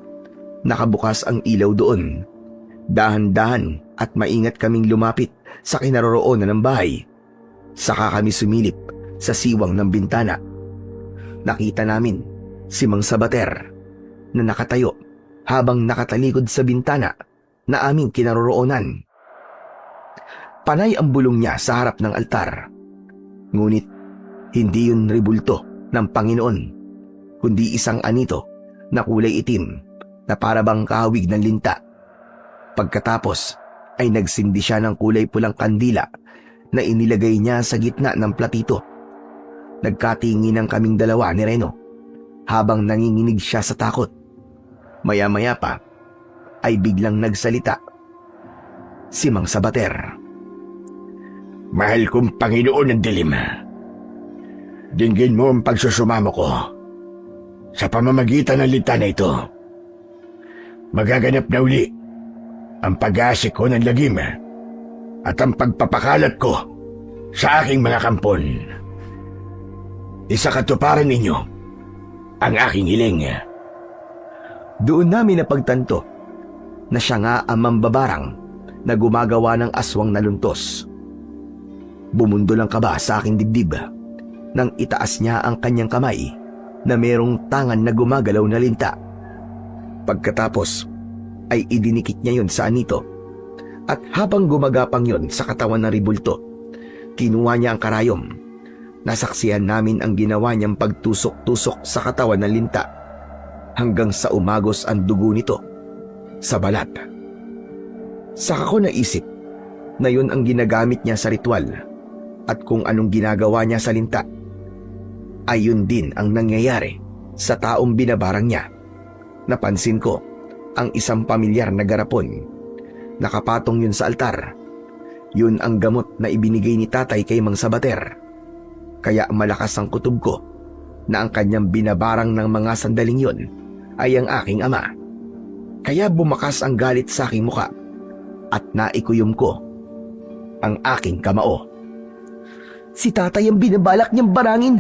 Nakabukas ang ilaw doon. Dahan-dahan at maingat kaming lumapit sa kinaroroonan ng bahay. Saka kami sumilip sa siwang ng bintana. Nakita namin si Mang Sabater na nakatayo habang nakatalikod sa bintana na aming kinaroroonan. Panay ang bulong niya sa harap ng altar. Ngunit hindi yun rebulto ng Panginoon, kundi isang anito na kulay itim na parabang kahawig ng linta. Pagkatapos ay nagsindi siya ng kulay pulang kandila na inilagay niya sa gitna ng platito. Nagkatinginan kaming dalawa ni Reno habang nanginginig siya sa takot. Maya-maya pa ay biglang nagsalita si Mang Sabater. Mahal kong Panginoon ng dilim, dinggin mo ang pagsusumamo ko. Sa pamamagitan ng linta na ito, magaganap na uli ang pag-aasik ko ng lagim at ang pagpapakalat ko sa aking mga kampon. Isakatuparan ninyo ang aking hiling. Doon namin napagtanto na siya nga ang mambabarang na gumagawa ng aswang na luntos. Bumundol ang kaba sa aking dibdib nang itaas niya ang kanyang kamay na merong tangan na gumagalaw na linta. Pagkatapos ay idinikit niya yon sa anito at habang gumagapang yon sa katawan ng ribulto, kinuha niya ang karayom. Nasaksihan namin ang ginawa niyang pagtusok-tusok sa katawan ng linta hanggang sa umagos ang dugo nito sa balat. Saka ko naisip na yun ang ginagamit niya sa ritual at kung anong ginagawa niya sa linta ay yun din ang nangyayari sa taong binabarang niya. Napansin ko ang isang pamilyar na garapon. Nakapatong yun sa altar. Yun ang gamot na ibinigay ni tatay kay Mang Sabater. Kaya malakas ang kutob ko na ang kanyang binabarang ng mga sandaling yun ay ang aking ama. Kaya bumakas ang galit sa aking muka at naikuyom ko ang aking kamao. Si tatay ang binabalak niyang barangin.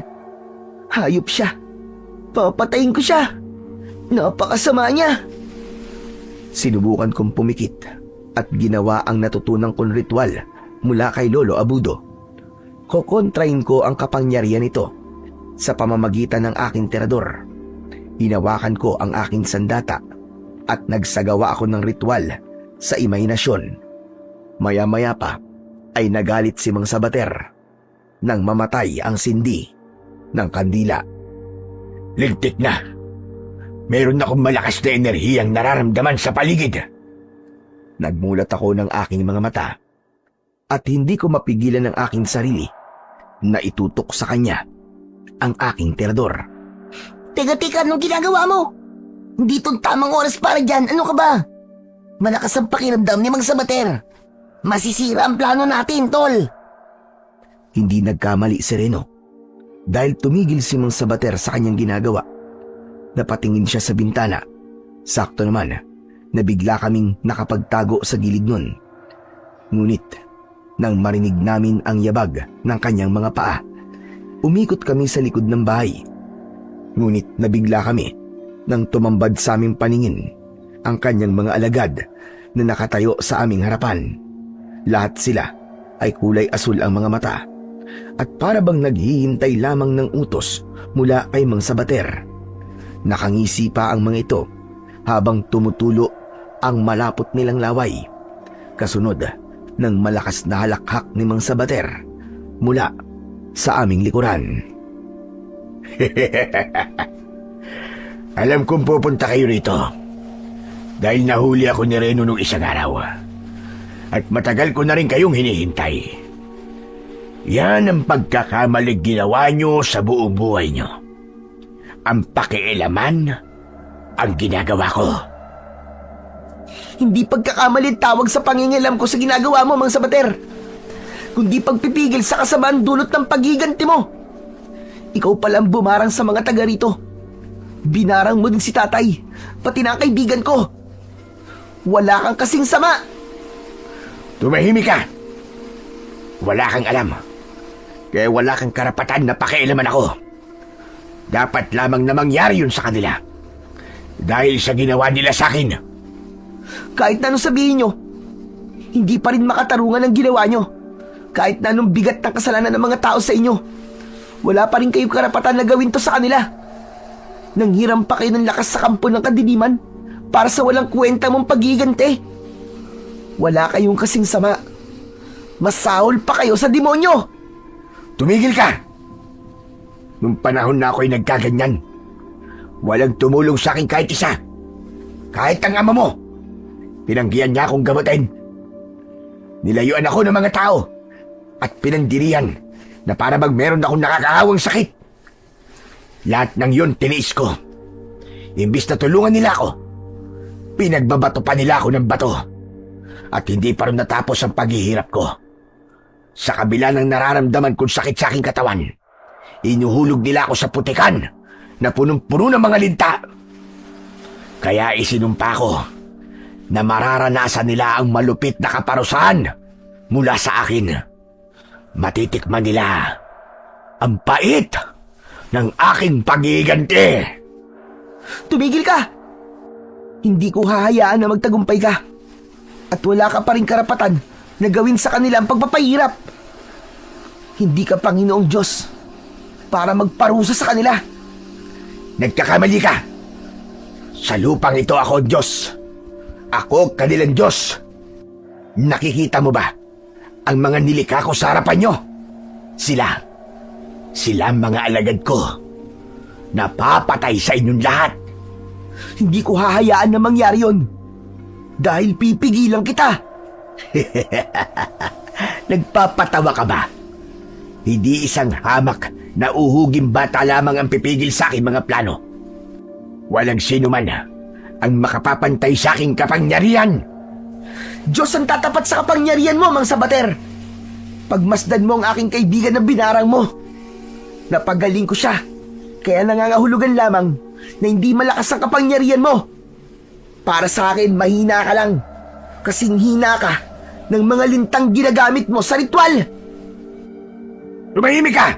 Hayop siya. Papatayin ko siya. Napakasama niya. Sinubukan kong pumikit at ginawa ang natutunan kong ritual mula kay Lolo Abudo. Kokontrain ko ang kapangyarihan nito Sa pamamagitan ng aking tirador, hinawakan ko ang aking sandata at nagsagawa ako ng ritual sa imahinasyon. Maya-maya pa ay nagalit si Mang Sabater nang mamatay ang sindi ng kandila. Ligtik na. Meron akong malakas na enerhiyang nararamdaman sa paligid. Nagmulat ako ng aking mga mata at hindi ko mapigilan ang aking sarili na itutok sa kanya ang aking tirador. Teka, anong ginagawa mo? Hindi itong tamang oras para dyan. Ano ka ba? Malakas ang pakiramdam ni Mang Sabater. Masisira ang plano natin, tol. Hindi nagkamali si Reno dahil tumigil si Mang Sabater sa kanyang ginagawa. Napatingin siya sa bintana. Sakto naman na bigla kaming nakapagtago sa gilid nun. Ngunit nang marinig namin ang yabag ng kanyang mga paa, umikot kami sa likod ng bahay. Ngunit nabigla kami nang tumambad sa aming paningin ang kanyang mga alagad na nakatayo sa aming harapan. Lahat sila ay kulay asul ang mga mata at para bang naghihintay lamang ng utos mula kay Mang Sabater. Nakangisi pa ang mga ito habang tumutulo ang malapot nilang laway. Kasunod ng malakas na halakhak ni Mang Sabater mula sa aming likuran. Alam kong pupunta kayo rito dahil nahuli ako ni Reno nung isang araw. At matagal ko na rin kayong hinihintay. Yan ang pagkakamalig ginawa nyo sa buong buhay nyo. Ang pakialaman ang ginagawa ko. Hindi pagkakamali tawag sa pangingialam ko sa ginagawa mo, Mang Sabater, kundi pagpipigil sa kasamaan dulot ng pagiganti mo. Ikaw palang bumarang sa mga taga rito. Binarang mo din si tatay, pati na ang kaibigan ko. Wala kang kasing sama. Tumahimik ka! Wala kang alam. Kaya wala kang karapatan na pakialaman ako. Dapat lamang na mangyari yun sa kanila. Dahil sa ginawa nila sa akin. Kahit na anong sabihin nyo, hindi pa rin makatarungan ang ginawa nyo. Kahit na anong bigat ng kasalanan ng mga tao sa inyo, wala pa rin kayong karapatan na gawin to sa kanila. Nanghiram pa kayo ng lakas sa kampo ng kadiliman para sa walang kwenta mong pagiganti. Wala kayong kasing sama. Masahol pa kayo sa demonyo. Tumigil ka! Nung panahon na ako'y nagkaganyan, walang tumulong sa akin kahit isa. Kahit ang ama mo, pinanggihan niya akong gamutin. Nilayuan ako ng mga tao at pinandirihan na para bang meron akong nakakahawang sakit. Lahat ng yun tiniis ko. Imbis na tulungan nila ako, pinagbabato pa nila ako ng bato. At hindi pa rin natapos ang paghihirap ko. Sa kabila ng nararamdaman kong sakit sa aking katawan, inuhulog nila ako sa putikan na punong-puno ng mga linta. Kaya isinumpa ko na mararanasan nila ang malupit na kaparusahan mula sa akin. Matitikman nila ang pait ng aking pagiganti. Tumigil ka! Hindi ko hahayaan na magtagumpay ka. At wala ka pa rin karapatan na gawin sa kanila ang pagpapahirap. Hindi ka Panginoong Diyos para magparusa sa kanila. Nagkakamali ka. Sa lupang ito ako Diyos. Ako kanilang Diyos. Nakikita mo ba ang mga nilikha ko sa harapan nyo? Sila ang mga alagad ko. Napapatay sa inyong lahat. Hindi ko hahayaan na mangyari yon. Dahil pipigilan kita. Nagpapatawa ka ba? Hindi isang hamak na uhuging bata lamang ang pipigil sa aking mga plano. Walang sino man ang makapapantay sa aking kapangyarihan. Diyos ang tatapat sa kapangyarihan mo, Mang Sabater. Pagmasdan mo ang aking kaibigan na binarang mo. Napagaling ko siya, kaya nangangahulugan lamang na hindi malakas ang kapangyarihan mo. Para sa akin, mahina ka lang. Kasing hina ka ng mga lintang ginagamit mo sa ritual. Tumahimik ka!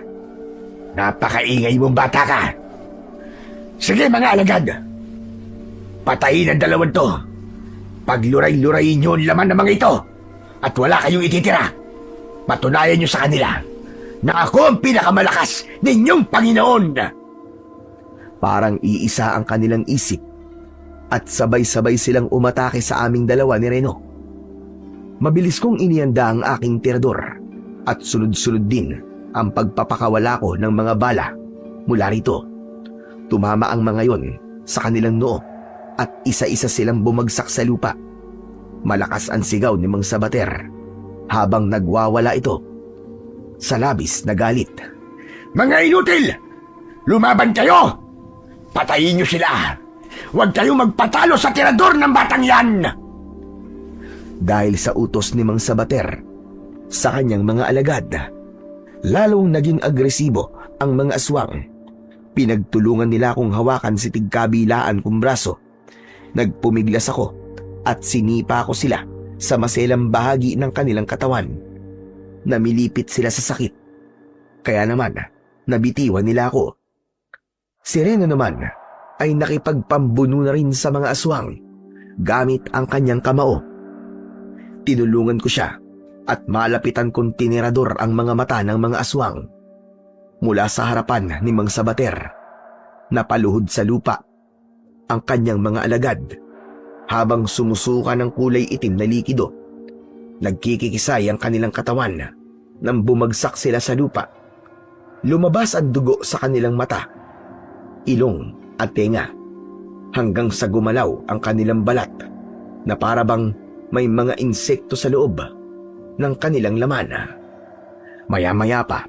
Napakaingay mong bata ka. Sige mga alagad, patayin ang dalawang to. Pagluray-lurayin nyo ang laman ng mga ito at wala kayong ititira. Patunayan nyo sa kanila na ako ang pinakamalakas ninyong Panginoon. Parang iisa ang kanilang isip at sabay-sabay silang umatake sa aming dalawa ni Reno. Mabilis kong inihanda ang aking tirador at sunod-sunod din ang pagpapakawala ko ng mga bala mula rito. Tumama ang mga yon sa kanilang noo at isa-isa silang bumagsak sa lupa. Malakas ang sigaw ni Mang Sabater habang nagwawala ito. Sa labis na galit. Mga inutil! Lumaban kayo! Patayin niyo sila! Huwag kayong magpatalo sa tirador ng batang yan! Dahil sa utos ni Mang Sabater sa kanyang mga alagad, lalong naging agresibo ang mga aswang. Pinagtulungan nila akong hawakan si tigkabilaan kong braso. Nagpumiglas ako at sinipa ko sila sa maselang bahagi ng kanilang katawan. Namilipit sila sa sakit. Kaya naman, nabitiwan nila ako. Si Reno naman ay nakipagpambuno na rin sa mga aswang gamit ang kanyang kamao. Tinulungan ko siya at malapitan kong tinirador ang mga mata ng mga aswang. Mula sa harapan ni Mang Sabater, napaluhod sa lupa ang kanyang mga alagad habang sumusuka ng kulay itim na likido. Nagkikikisay ang kanilang katawan nang bumagsak sila sa lupa. Lumabas ang dugo sa kanilang mata, ilong at tenga hanggang sa gumalaw ang kanilang balat na para bang may mga insekto sa loob ng kanilang laman. Maya-maya pa,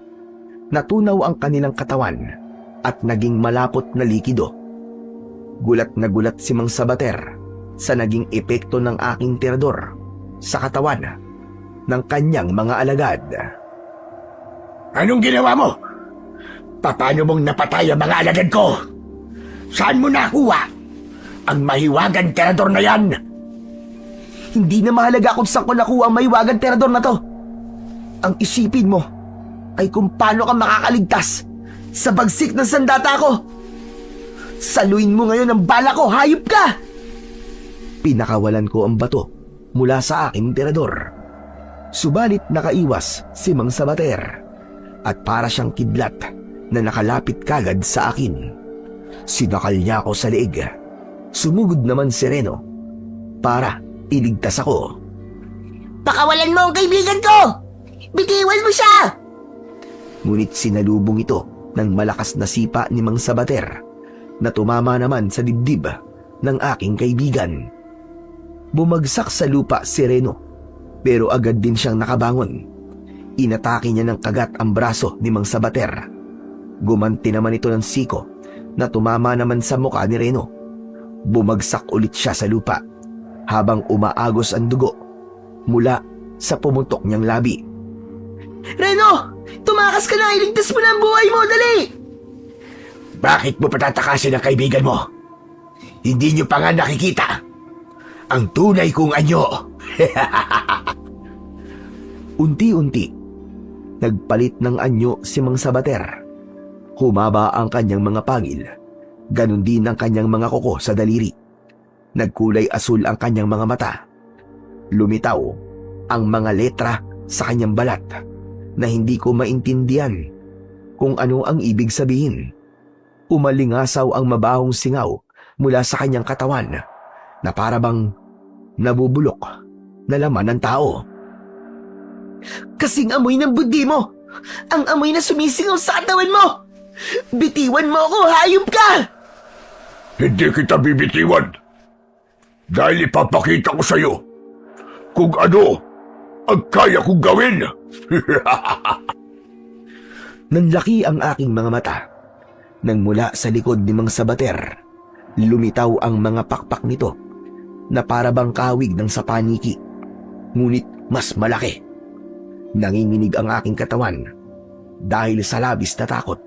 natunaw ang kanilang katawan at naging malapot na likido. Gulat na gulat si Mang Sabater sa naging epekto ng aking tirador sa katawan ng kanyang mga alagad. Anong ginawa mo? Paano mong napatay ang mga alagad ko? Saan mo nakuha ang mahiwagang tirador na yan? Hindi na mahalaga kung saan ko nakuha ang mahiwagang tirador na to. Ang isipin mo ay kung paano ka makakaligtas sa bagsik ng sandata ko. Saluin mo ngayon ang bala ko, hayop ka! Pinakawalan ko ang bato mula sa aking tirador. Subalit nakaiwas si Mang Sabater at para siyang kidlat na nakalapit kagad sa akin. Sinakal niya ako sa leeg. Sumugod naman si Reno para iligtas ako. Pakawalan mo ang kaibigan ko! Bitiwan mo siya! Ngunit sinalubong ito ng malakas na sipa ni Mang Sabater na tumama naman sa dibdib ng aking kaibigan. Bumagsak sa lupa si Reno pero agad din siyang nakabangon. Inatake niya ng kagat ang braso ni Mang Sabater. Gumanti naman ito ng siko na tumama naman sa mukha ni Reno. Bumagsak ulit siya sa lupa habang umaagos ang dugo mula sa pumutok niyang labi. Reno! Tumakas ka na! Iligtas mo na ang buhay mo! Dali! Bakit mo patatakasin ang kaibigan mo? Hindi niyo pa nga nakikita ang tunay kong anyo. Unti-unti, nagpalit ng anyo si Mang Sabater. Humaba ang kanyang mga pangil. Ganon din ang kanyang mga kuko sa daliri. Nagkulay asul ang kanyang mga mata. Lumitaw ang mga letra sa kanyang balat na hindi ko maintindihan kung ano ang ibig sabihin. Umalingasaw ang mabahong singaw mula sa kanyang katawan na para bang nabubulok na laman ng tao. Kasing amoy ng budi mo! Ang amoy na sumisingaw sa katawan mo! Bitiwan mo ako, hayop ka! Hindi kita bibitiwan dahil ipapakita ko sa iyo kung ano ang kaya kong gawin. Nanlaki ang aking mga mata nang mula sa likod ni Mang Sabater lumitaw ang mga pakpak nito na para bang kawig ng sapaniki, ngunit mas malaki. Nanginginig ang aking katawan dahil sa labis na takot.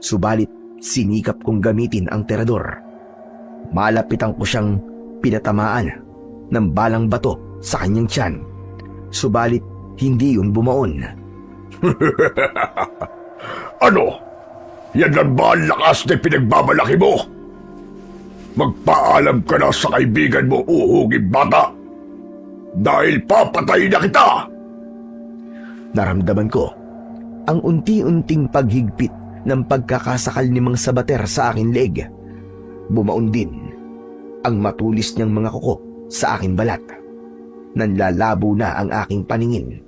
Subalit sinikap kong gamitin ang tirador. Malapitan ko siyang pinatamaan ng balang bato sa kanyang tiyan. Subalit hindi yun bumaon. Ano? Yan lang ba ang lakas na pinagbabalaki mo? Magpaalam ka na sa kaibigan mo, uhuging bata. Dahil papatayin na kita! Naramdaman ko ang unti-unting paghigpit ng pagkakasakal ni Mang Sabater sa aking leeg. Bumaon din ang matulis niyang mga kuko sa aking balat. Nanlalabo na ang aking paningin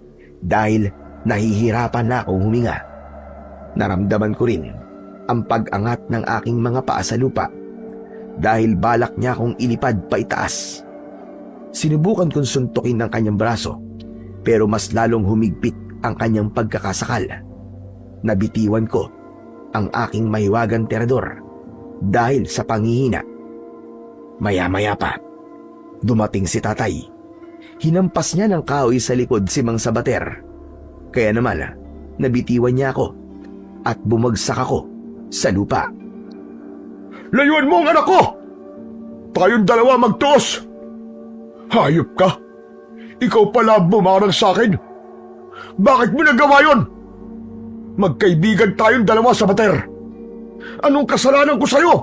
dahil nahihirapan na akong huminga. Naramdaman ko rin ang pag-angat ng aking mga paa sa lupa dahil balak niya akong ilipad pa itaas. Sinubukan kong suntukin ang kanyang braso pero mas lalong humigpit ang kanyang pagkakasakal. Nabitiwan ko ang aking mahiwagang terador dahil sa panghihina. Maya-maya pa, dumating si tatay. Hinampas niya ng kahoy sa likod si Mang Sabater. Kaya naman, nabitiwan niya ako at bumagsak ako sa lupa. Layuan mo ang anak ko! Tayong dalawa magtuos! Hayop ka! Ikaw pala bumarang sa akin! Bakit mo nagawa yun? Magkaibigan tayong dalawa, Sabater! Anong kasalanan ko sa'yo?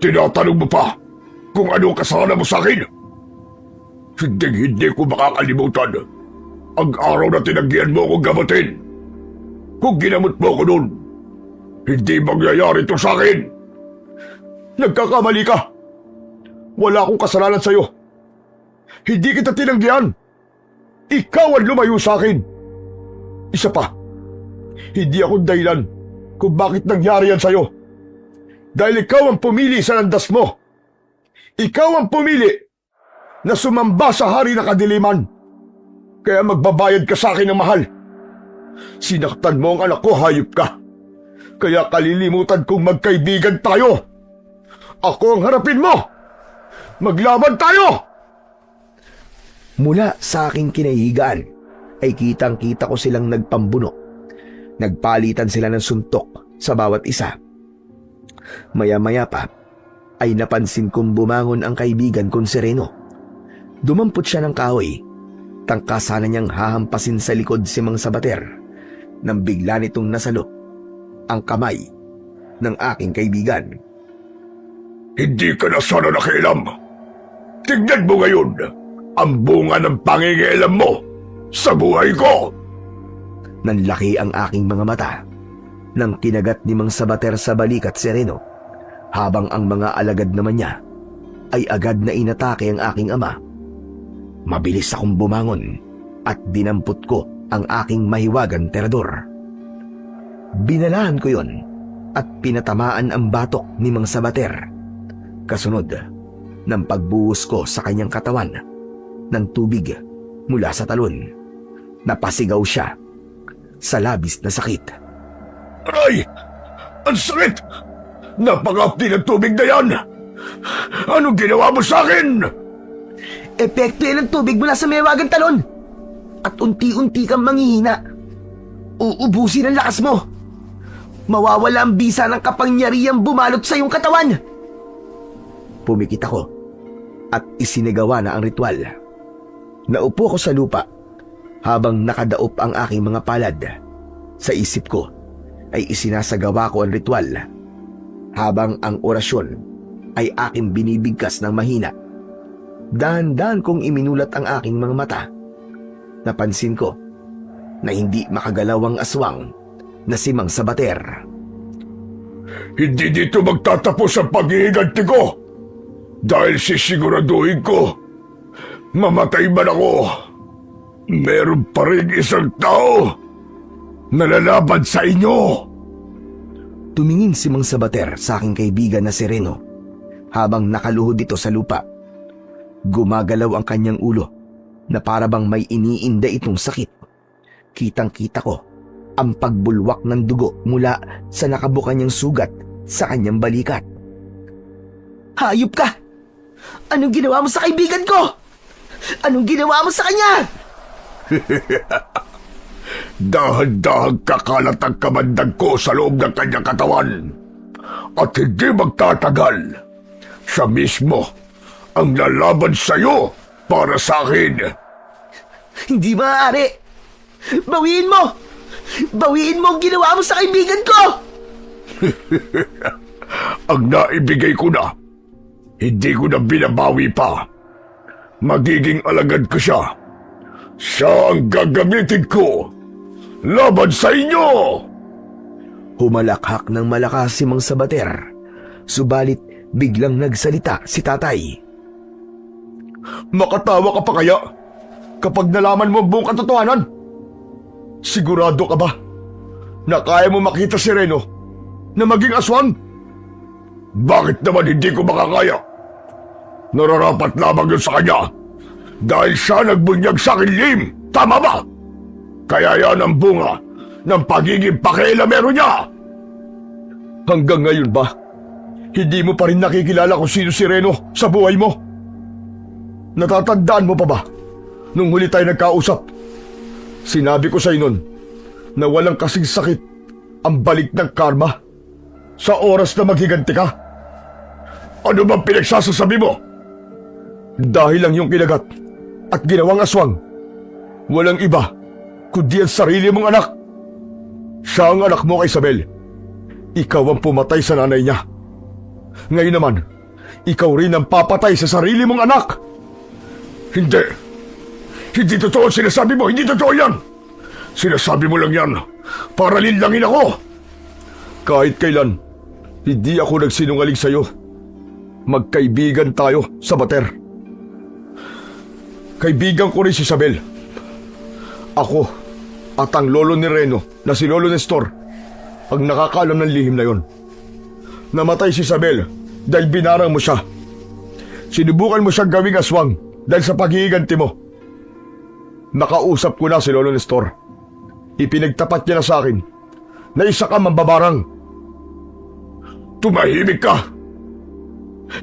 Tinatanong mo pa kung anong kasalanan mo sa akin? Hindi ko makakalimutan ang araw na tinanggihan mo akong gamutin. Kung ginamot mo ako noon, hindi mangyayari ito sa akin. Nagkakamali ka. Wala akong kasalanan sa'yo. Hindi kita tinanggihan. Ikaw ang lumayo sa akin. Isa pa, hindi ako dahilan kung bakit nangyari yan sa'yo. Dahil ikaw ang pumili sa landas mo. Ikaw ang pumili na sumamba sa hari na kadiliman. Kaya magbabayad ka sa akin ng mahal. Sinaktan mo ang anak ko, hayop ka. Kaya kalilimutan kong magkaibigan tayo. Ako ang harapin mo. Maglaban tayo! Mula sa aking kinahigaan ay kitang-kita ko silang nagpambuno. Nagpalitan sila ng suntok sa bawat isa. Maya-maya pa ay napansin kong bumangon ang kaibigan kong si Reno. Dumampot siya ng kahoy. Tangkasan niyang hahampasin sa likod si Mang Sabater nang bigla nitong nasalo ang kamay ng aking kaibigan. Hindi ka na sana nakialam. Tignan mo ngayon ang bunga ng pangingialam mo sa buhay ko. Nanlaki ang aking mga mata nang kinagat ni Mang Sabater sa balikat si Reno, habang ang mga alagad naman niya ay agad na inatake ang aking ama. Mabilis akong bumangon at dinampot ko ang aking mahiwagang terador. Binalahan ko yon at pinatamaan ang batok ni Mang Sabater. Kasunod ng pagbuhos ko sa kanyang katawan ng tubig mula sa talon. Napasigaw siya sa labis na sakit. Aray! Ang sakit! Napakapti ng tubig na yan! Anong ginawa mo sa akin? Epekto yan ng tubig mula sa mahiwagang talon. At unti-unti kang manghihina. Uubusin ang lakas mo. Mawawala ang bisa ng kapangyarihang bumalot sa iyong katawan. Pumikit ako at isinigawa na ang ritual. Naupo ako sa lupa habang nakadaop ang aking mga palad. Sa isip ko ay isinasagawa ko ang ritual habang ang orasyon ay aking binibigkas ng mahina. Dahan-dahan kong iminulat ang aking mga mata. Napansin ko na hindi makagalaw ang aswang na si Mang Sabater. Hindi dito magtatapos ang paghihiganti ko. Dahil sisiguraduhin ko, mamatay man ako, meron pa rin isang tao na lalaban sa inyo. Tumingin si Mang Sabater sa aking kaibigan na si Reno habang nakaluhod dito sa lupa. Gumagalaw ang kanyang ulo na parabang may iniinda itong sakit. Kitang-kita ko ang pagbulwak ng dugo mula sa nakabuka niyang sugat sa kanyang balikat. Hayop ka! Anong ginawa mo sa kaibigan ko? Anong ginawa mo sa kanya? Dahan-dahang kakalat ang kamandag ko sa loob ng kanyang katawan. At hindi magtatagal, siya mismo ang lalaban sa'yo para sa akin. Hindi maaari. Bawiin mo! Bawiin mo ang ginawa mo sa kaibigan ko! Ang naibigay ko na, hindi ko na binabawi pa. Magiging alagad ko siya. Siya ang gagamitin ko Laban sa inyo! Humalakhak ng malakas si Mang Sabater. Subalit biglang nagsalita si tatay. Makatawa ka pa kaya kapag nalaman mo ang buong katotohanan? Sigurado ka ba na kaya mo makita si Reno na maging aswang? Bakit naman hindi ko makakaya? Nararapat lamang yun sa kanya dahil siya nagbunyag sa akin, Lim. Tama ba? Kaya yan ang bunga ng pagiging pakialamero niya. Hanggang ngayon ba, hindi mo pa rin nakikilala kung sino si Reno sa buhay mo? Natatandaan mo pa ba nung huli tayo nagkausap? Sinabi ko sa nun na walang kasing sakit ang balik ng karma sa oras na maghiganti ka. Ano bang pinagsasasabi mo? Dahil lang yung kinagat at ginawang aswang, walang iba kundi ang sarili mong anak. Siya ang anak mo kay Isabel. Ikaw ang pumatay sa nanay niya. Ngayon naman, ikaw rin ang papatay sa sarili mong anak. Hindi. Hindi totoo ang sinasabi mo. Hindi totoo yan. Sinasabi mo lang yan para linlangin ako. Kahit kailan, hindi ako nagsinungaling sa'yo. Magkaibigan tayo, Sabater. Kaibigan ko rin si Isabel. Ako at ang lolo ni Reno na si Lolo Nestor ang nakakaalam ng lihim na yon. Namatay si Isabel dahil binarang mo siya. Sinubukan mo siyang gawing aswang dahil sa paghihiganti mo. Nakausap ko na si Lolo Nestor. Ipinagtapat niya na sa akin na isa ka mambabarang. Tumahimik ka!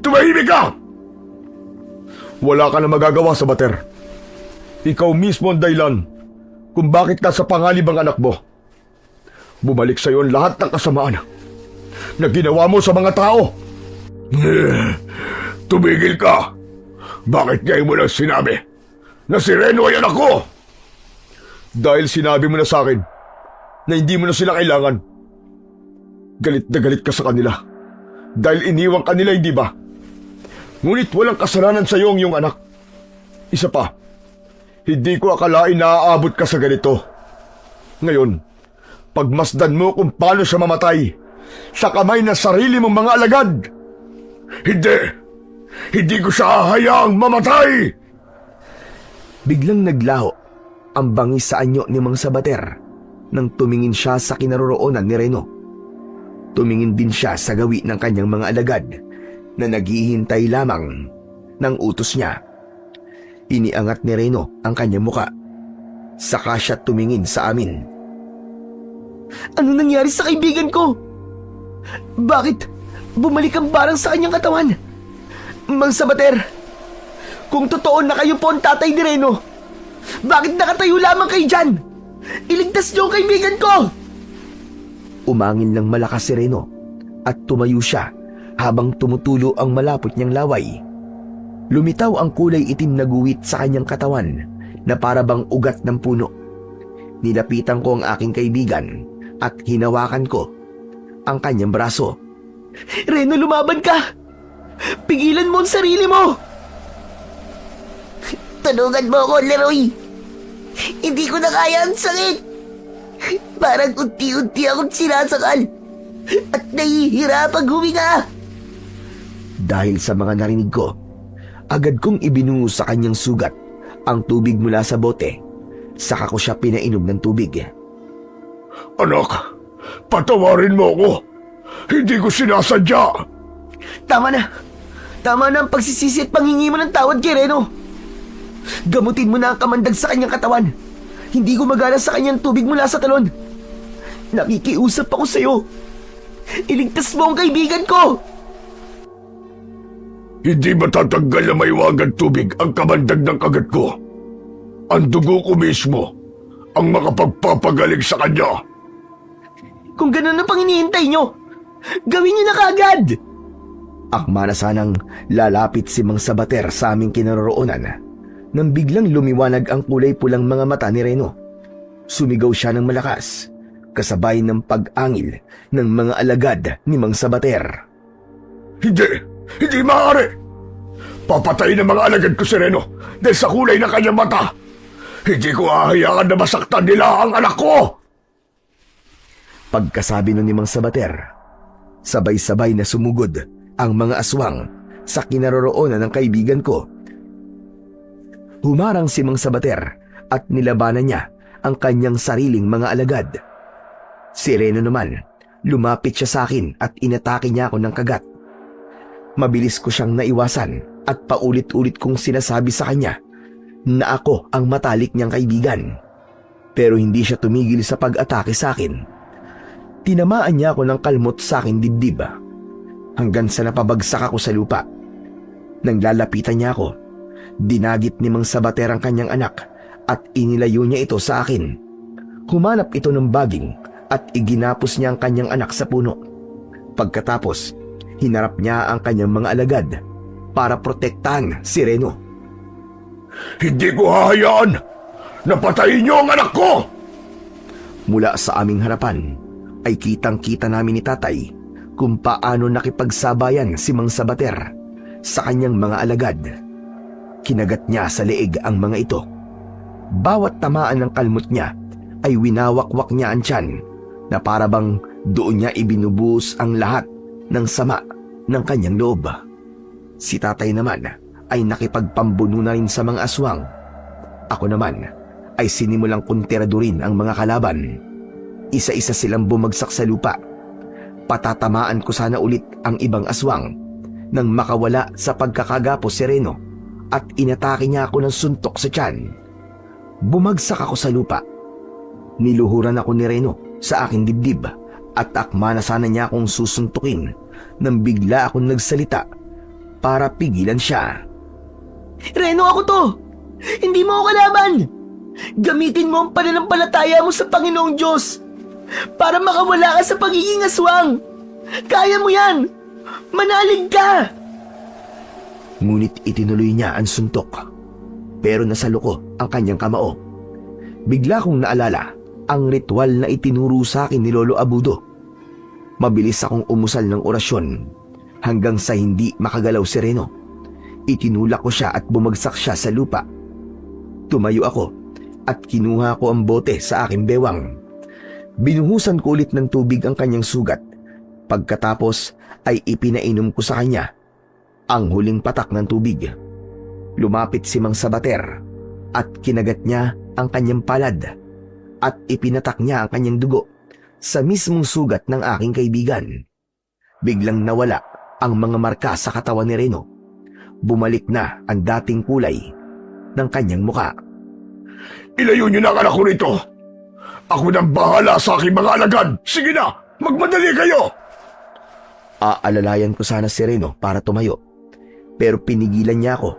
Tumahimik ka! Wala ka na magagawa, Sabater. Ikaw mismo ang dahilan kung bakit nasa panganib ang anak mo. Bumalik sa iyo ang lahat ng kasamaan na ginawa mo sa mga tao. Tumigil ka! Bakit ngayon mo lang sinabi na si Reno ay anak ko? Dahil sinabi mo na sa akin na hindi mo na sila kailangan. Galit na galit ka sa kanila dahil iniwang kanila, hindi ba? Ngunit walang kasalanan sa iyo ang iyong anak. Isa pa, hindi ko akalain na aabot ka sa ganito. Ngayon, pagmasdan mo kung paano siya mamatay sa kamay ng sarili mong mga alagad. Hindi ko siya hahayaang mamatay! Biglang naglaho ang bangis sa anyo ni Mang Sabater nang tumingin siya sa kinaroroonan ni Reno. Tumingin din siya sa gawi ng kanyang mga alagad na naghihintay lamang ng utos niya. Iniangat ni Reno ang kanyang muka. Saka siya tumingin sa amin. Ano nangyari sa kaibigan ko? Bakit bumalik ang barang sa kanyang katawan? Mang Sabater, kung totoo na kayo po ang tatay ni Reno, bakit nakatayo lamang kayo dyan? Iligtas niyo ang kaibigan ko! Umangin lang malakas si Reno at tumayo siya habang tumutulo ang malapot niyang laway. Lumitaw ang kulay itim na guwit sa kanyang katawan na para bang ugat ng puno. Nilapitan ko ang aking kaibigan at hinawakan ko ang kanyang braso. Reno, lumaban ka! Pigilan mo ang sarili mo! Tulungan mo ako, Leroy. Hindi ko na kaya ang sakit. Parang unti-unti akong sinasakal at nahihirapang huminga. Dahil sa mga narinig ko, agad kong ibinungo sa kanyang sugat ang tubig mula sa bote. Saka ko siya pinainom ng tubig. Anak, patawarin mo ako. Hindi ko sinasadya. Tama na! Tama na ang pagsisisi at panghingi mo ng tawad kay Reno. Gamutin mo na ang kamandag sa kanyang katawan. Hindi gumagana sa kanyang tubig mula sa talon. Nakikiusap ako sa'yo. Iligtas mo ang kaibigan ko! Hindi matatanggal na may wagang tubig ang kamandag ng kagat ko. Ang dugo ko mismo ang makapagpapagaling sa kanya. Kung ganun ang pang hinihintay nyo, gawin nyo na kaagad! Akma na sanang lalapit si Mang Sabater sa aming kinaroroonan nang biglang lumiwanag ang kulay pulang mga mata ni Reno. Sumigaw siya ng malakas, kasabay ng pag-angil ng mga alagad ni Mang Sabater. Hindi maaari! Papatayin ng mga alagad ko si Reno dahil sa kulay ng kanyang mata. Hindi ko hahayaan na masaktan nila ang anak ko! Pagkasabi nun ni Mang Sabater, sabay-sabay na sumugod ang mga aswang sa kinaroroonan ng kaibigan ko. Humarang si Mang Sabater at nilabanan niya ang kanyang sariling mga alagad. Si Reno naman, lumapit siya sa akin at inatake niya ako ng kagat. Mabilis ko siyang naiwasan at paulit-ulit kong sinasabi sa kanya na ako ang matalik niyang kaibigan. Pero hindi siya tumigil sa pag-atake sa akin. Tinamaan niya ako ng kalmot sa aking dibdib hanggang sa napabagsak ako sa lupa. Nang lalapitan niya ako, dinagit ni Mang Sabater ang kanyang anak at inilayo niya ito sa akin. Humanap ito ng baging at iginapos niya ang kanyang anak sa puno. Pagkatapos, hinarap niya ang kanyang mga alagad para protektahan si Reno. Hindi ko hahayaan na patayin niyo ang anak ko! Mula sa aming harapan ay kitang-kita namin ni tatay kung paano nakipagsabayan si Mang Sabater sa kanyang mga alagad. Kinagat niya sa leeg ang mga ito. Bawat tamaan ng kalmot niya ay winawakwak niya ang tiyan na parabang doon niya ibinubuhos ang lahat ng sama ng kanyang loob. Si tatay naman ay nakipagpambuno na rin sa mga aswang. Ako naman ay sinimulang kuntiradurin ang mga kalaban. Isa-isa silang bumagsak sa lupa. Patatamaan ko sana ulit ang ibang aswang nang makawala sa pagkakagapos si Reno at inatake niya ako ng suntok sa tiyan. Bumagsak ako sa lupa. Niluhuran ako ni Reno sa aking dibdib at akma na sana niya akong susuntukin nang bigla akong nagsalita para pigilan siya. Reno, ako to! Hindi mo ako kalaban! Gamitin mo ang pananampalataya mo sa Panginoong Diyos para makawala ka sa pagiging aswang! Kaya mo yan! Manalig ka! Ngunit itinuloy niya ang suntok, pero nasalo ko ang kanyang kamao. Bigla kong naalala ang ritual na itinuro sa akin ni Lolo Abudo. Mabilis akong umusal ng orasyon hanggang sa hindi makagalaw si Reno. Itinulak ko siya at bumagsak siya sa lupa. Tumayo ako at kinuha ko ang bote sa aking bewang. Binuhusan ko ulit ng tubig ang kanyang sugat. Pagkatapos ay ipinainom ko sa kanya ang huling patak ng tubig. Lumapit si Mang Sabater at kinagat niya ang kanyang palad at ipinatak niya ang kanyang dugo sa mismong sugat ng aking kaibigan. Biglang nawala ang mga marka sa katawan ni Reno. Bumalik na ang dating kulay ng kanyang muka. Ilayo niyo na ang anak ko rito! Ako nang bahala sa aking mga alagad! Sige na! Magmadali kayo! Aalalayan ko sana si Reno para tumayo, pero pinigilan niya ako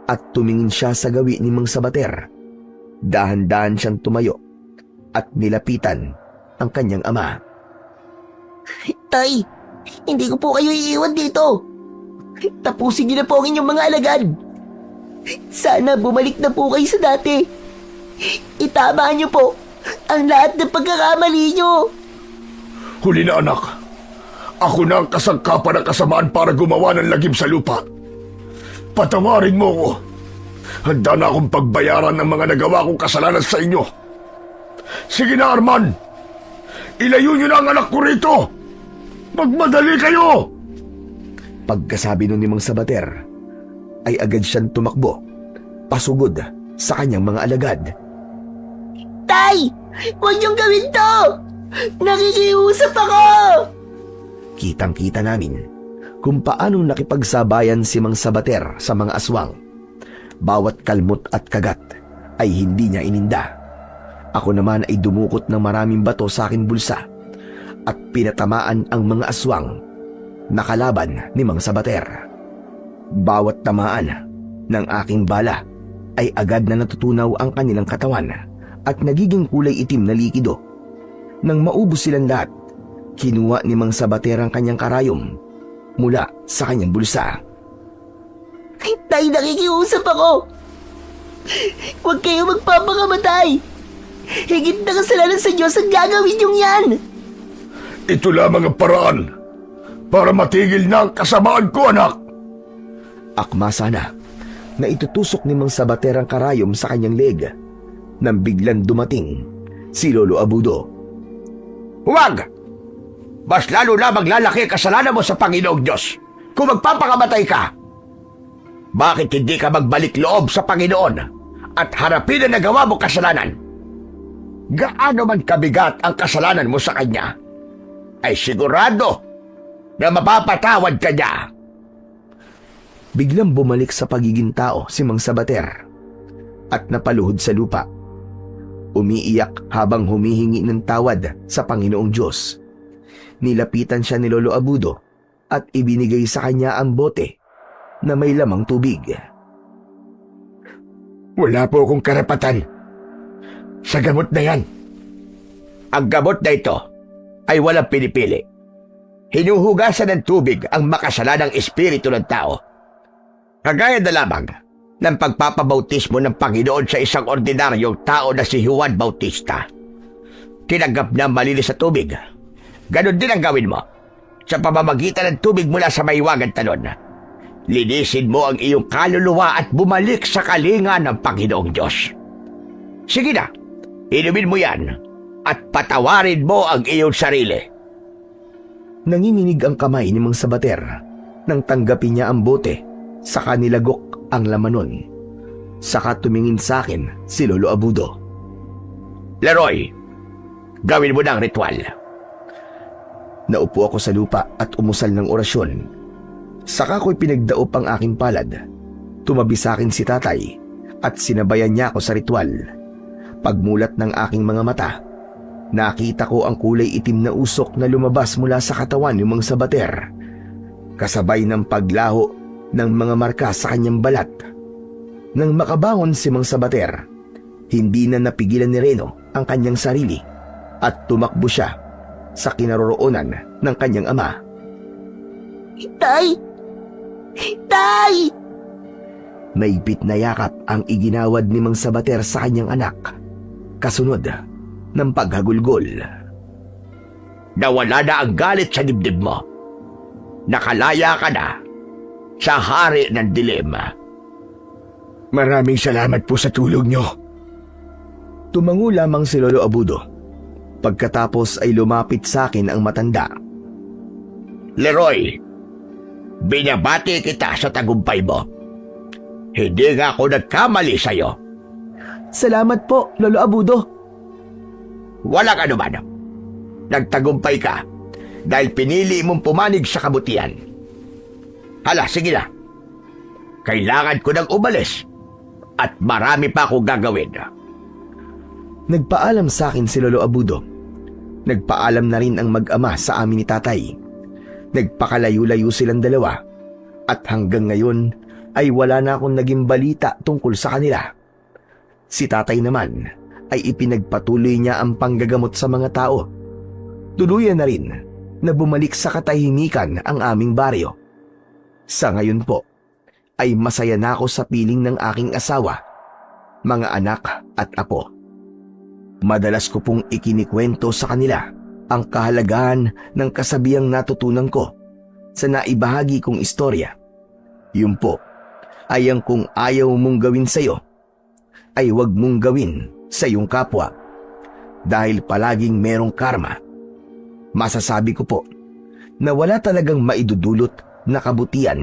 at tumingin siya sa gawi ni Mang Sabater. Dahan-dahan siyang tumayo at nilapitan ang kanyang ama. Tay, hindi ko po kayo iiwan dito. Tapusin niyo na po ang inyong mga alagad. Sana bumalik na po kayo sa dati. Itama niyo po ang lahat ng pagkakamali niyo. Huli na anak. Ako na ang kasangkapan ng kasamaan para gumawa ng lagim sa lupa. Patawarin mo ko. Handa na akong pagbayaran ng mga nagawa kong kasalanan sa inyo. Sige na, Arman. Ilayo niyo na ang anak ko rito. Magmadali kayo! Pagkasabi nun ni Mang Sabater, ay agad siyang tumakbo, pasugod sa kanyang mga alagad. Tay! Huwag niyong gawin to! Nakikiusap ako! Kitang-kita namin kung paanong nakipagsabayan si Mang Sabater sa mga aswang. Bawat kalmot at kagat ay hindi niya ininda. Ako naman ay dumukot ng maraming bato sa aking bulsa at pinatamaan ang mga aswang na kalaban ni Mang Sabater. Bawat tamaan ng aking bala ay agad na natutunaw ang kanilang katawan at nagiging kulay itim na likido. Nang maubos silang lahat, kinuha ni Mang Sabater ang kanyang karayom mula sa kanyang bulsa. Tay, nakikiusap ako! Huwag kayo magpapakamatay! Higit na kasalanan sa Diyos ang gagawin niyong yan! Ito lamang ang paraan para matigil na ang kasamaan ko, anak! Akma sana na itutusok ni Mang Sabater ang karayom sa kanyang leeg nang biglang dumating si Lolo Abudo. Huwag! mas lalo na maglalaki ang kasalanan mo sa Panginoong Diyos kung magpapakamatay ka. Bakit hindi ka magbalik loob sa Panginoon at harapin ang nagawa mo kasalanan? Gaano man kabigat ang kasalanan mo sa Kanya, ay sigurado na mapapatawad ka niya. Biglang bumalik sa pagiging tao si Mang Sabater at napaluhod sa lupa. Umiiyak habang humihingi ng tawad sa Panginoong Diyos. Nilapitan siya ni Lolo Abudo at ibinigay sa kanya ang bote na may lamang tubig. Wala po akong karapatan sa gamot na yan. Ang gamot na ito ay walang pinipili. Hinuhugasan ng tubig ang makasalanang espiritu ng tao. Kagaya na lamang ng pagpapabautismo ng Panginoon sa isang ordinaryong tao na si Juan Bautista. Tinanggap na malinis sa tubig. Ganon din ang gawin mo. Sa pamamagitan ng tubig mula sa Mahiwagang Talon, linisin mo ang iyong kaluluwa at bumalik sa kalinga ng Panginoong Diyos. Sige na, inumin mo yan at patawarin mo ang iyong sarili. Nanginginig ang kamay ni Mang Sabater nang tanggapin niya ang bote, saka nilagok ang laman nun. Saka tumingin sa akin si Lolo Abudo. Leroy, gawin mo na ang ritual. Naupo ako sa lupa at umusal ng orasyon. Saka ko'y pinagdaop ang aking palad. Tumabi sa akin si tatay at sinabayan niya ako sa ritual. Pagmulat ng aking mga mata, nakita ko ang kulay itim na usok na lumabas mula sa katawan ni Mang Sabater, kasabay ng paglaho ng mga marka sa kanyang balat. Nang makabangon si Mang Sabater, hindi na napigilan ni Reno ang kanyang sarili at tumakbo siya sa kinaroroonan ng kanyang ama. Tay! Tay! Maigpit na yakap ang iginawad ni Mang Sabater sa kanyang anak, kasunod ng paghagulgol. Nawala na ang galit sa dibdib mo. Nakalaya ka na sa hari ng dilim. Maraming salamat po sa tulong nyo. Tumango lamang si Lolo Abudo. Pagkatapos ay lumapit sa akin ang matanda. Leroy, binabati kita sa tagumpay mo. Hindi nga ako nagkamali sa'yo. Salamat po, Lolo Abudo. Walang anuman. Nagtagumpay ka dahil pinili mong pumanig sa kabutihan. Hala, sige na. Kailangan ko nang umalis at marami pa akong gagawin. Nagpaalam sa akin si Lolo Abudo. Nagpaalam na rin ang mag-ama sa amin ni tatay. Nagpakalayo-layo silang dalawa at hanggang ngayon ay wala na akong naging balita tungkol sa kanila. Si tatay naman ay ipinagpatuloy niya ang panggagamot sa mga tao. Tuluyan na rin na bumalik sa katahimikan ang aming baryo. Sa ngayon po ay masaya na ako sa piling ng aking asawa, mga anak at apo. Madalas ko pong ikinikwento sa kanila ang kahalagahan ng kasabihang natutunan ko sa naibahagi kong istorya. Yun po ay ang kung ayaw mong gawin sa'yo, ay huwag mong gawin sa iyong kapwa dahil palaging merong karma. Masasabi ko po na wala talagang maidudulot na kabutihan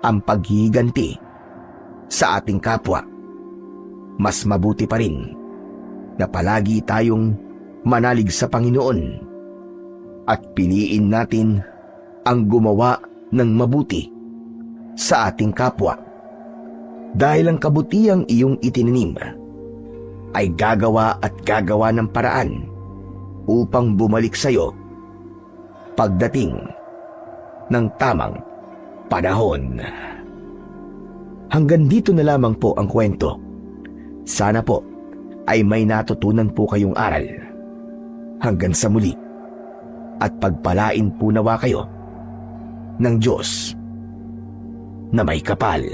ang paghihiganti sa ating kapwa. Mas mabuti pa rin na palagi tayong manalig sa Panginoon at piliin natin ang gumawa ng mabuti sa ating kapwa. Dahil ang kabutihang iyong itinanim ay gagawa at gagawa ng paraan upang bumalik sa iyo pagdating ng tamang panahon. Hanggang dito na lamang po ang kwento. Sana po ay may natutunan po kayong aral. Hanggang sa muli at pagpalain po nawa kayo ng Diyos na may kapal.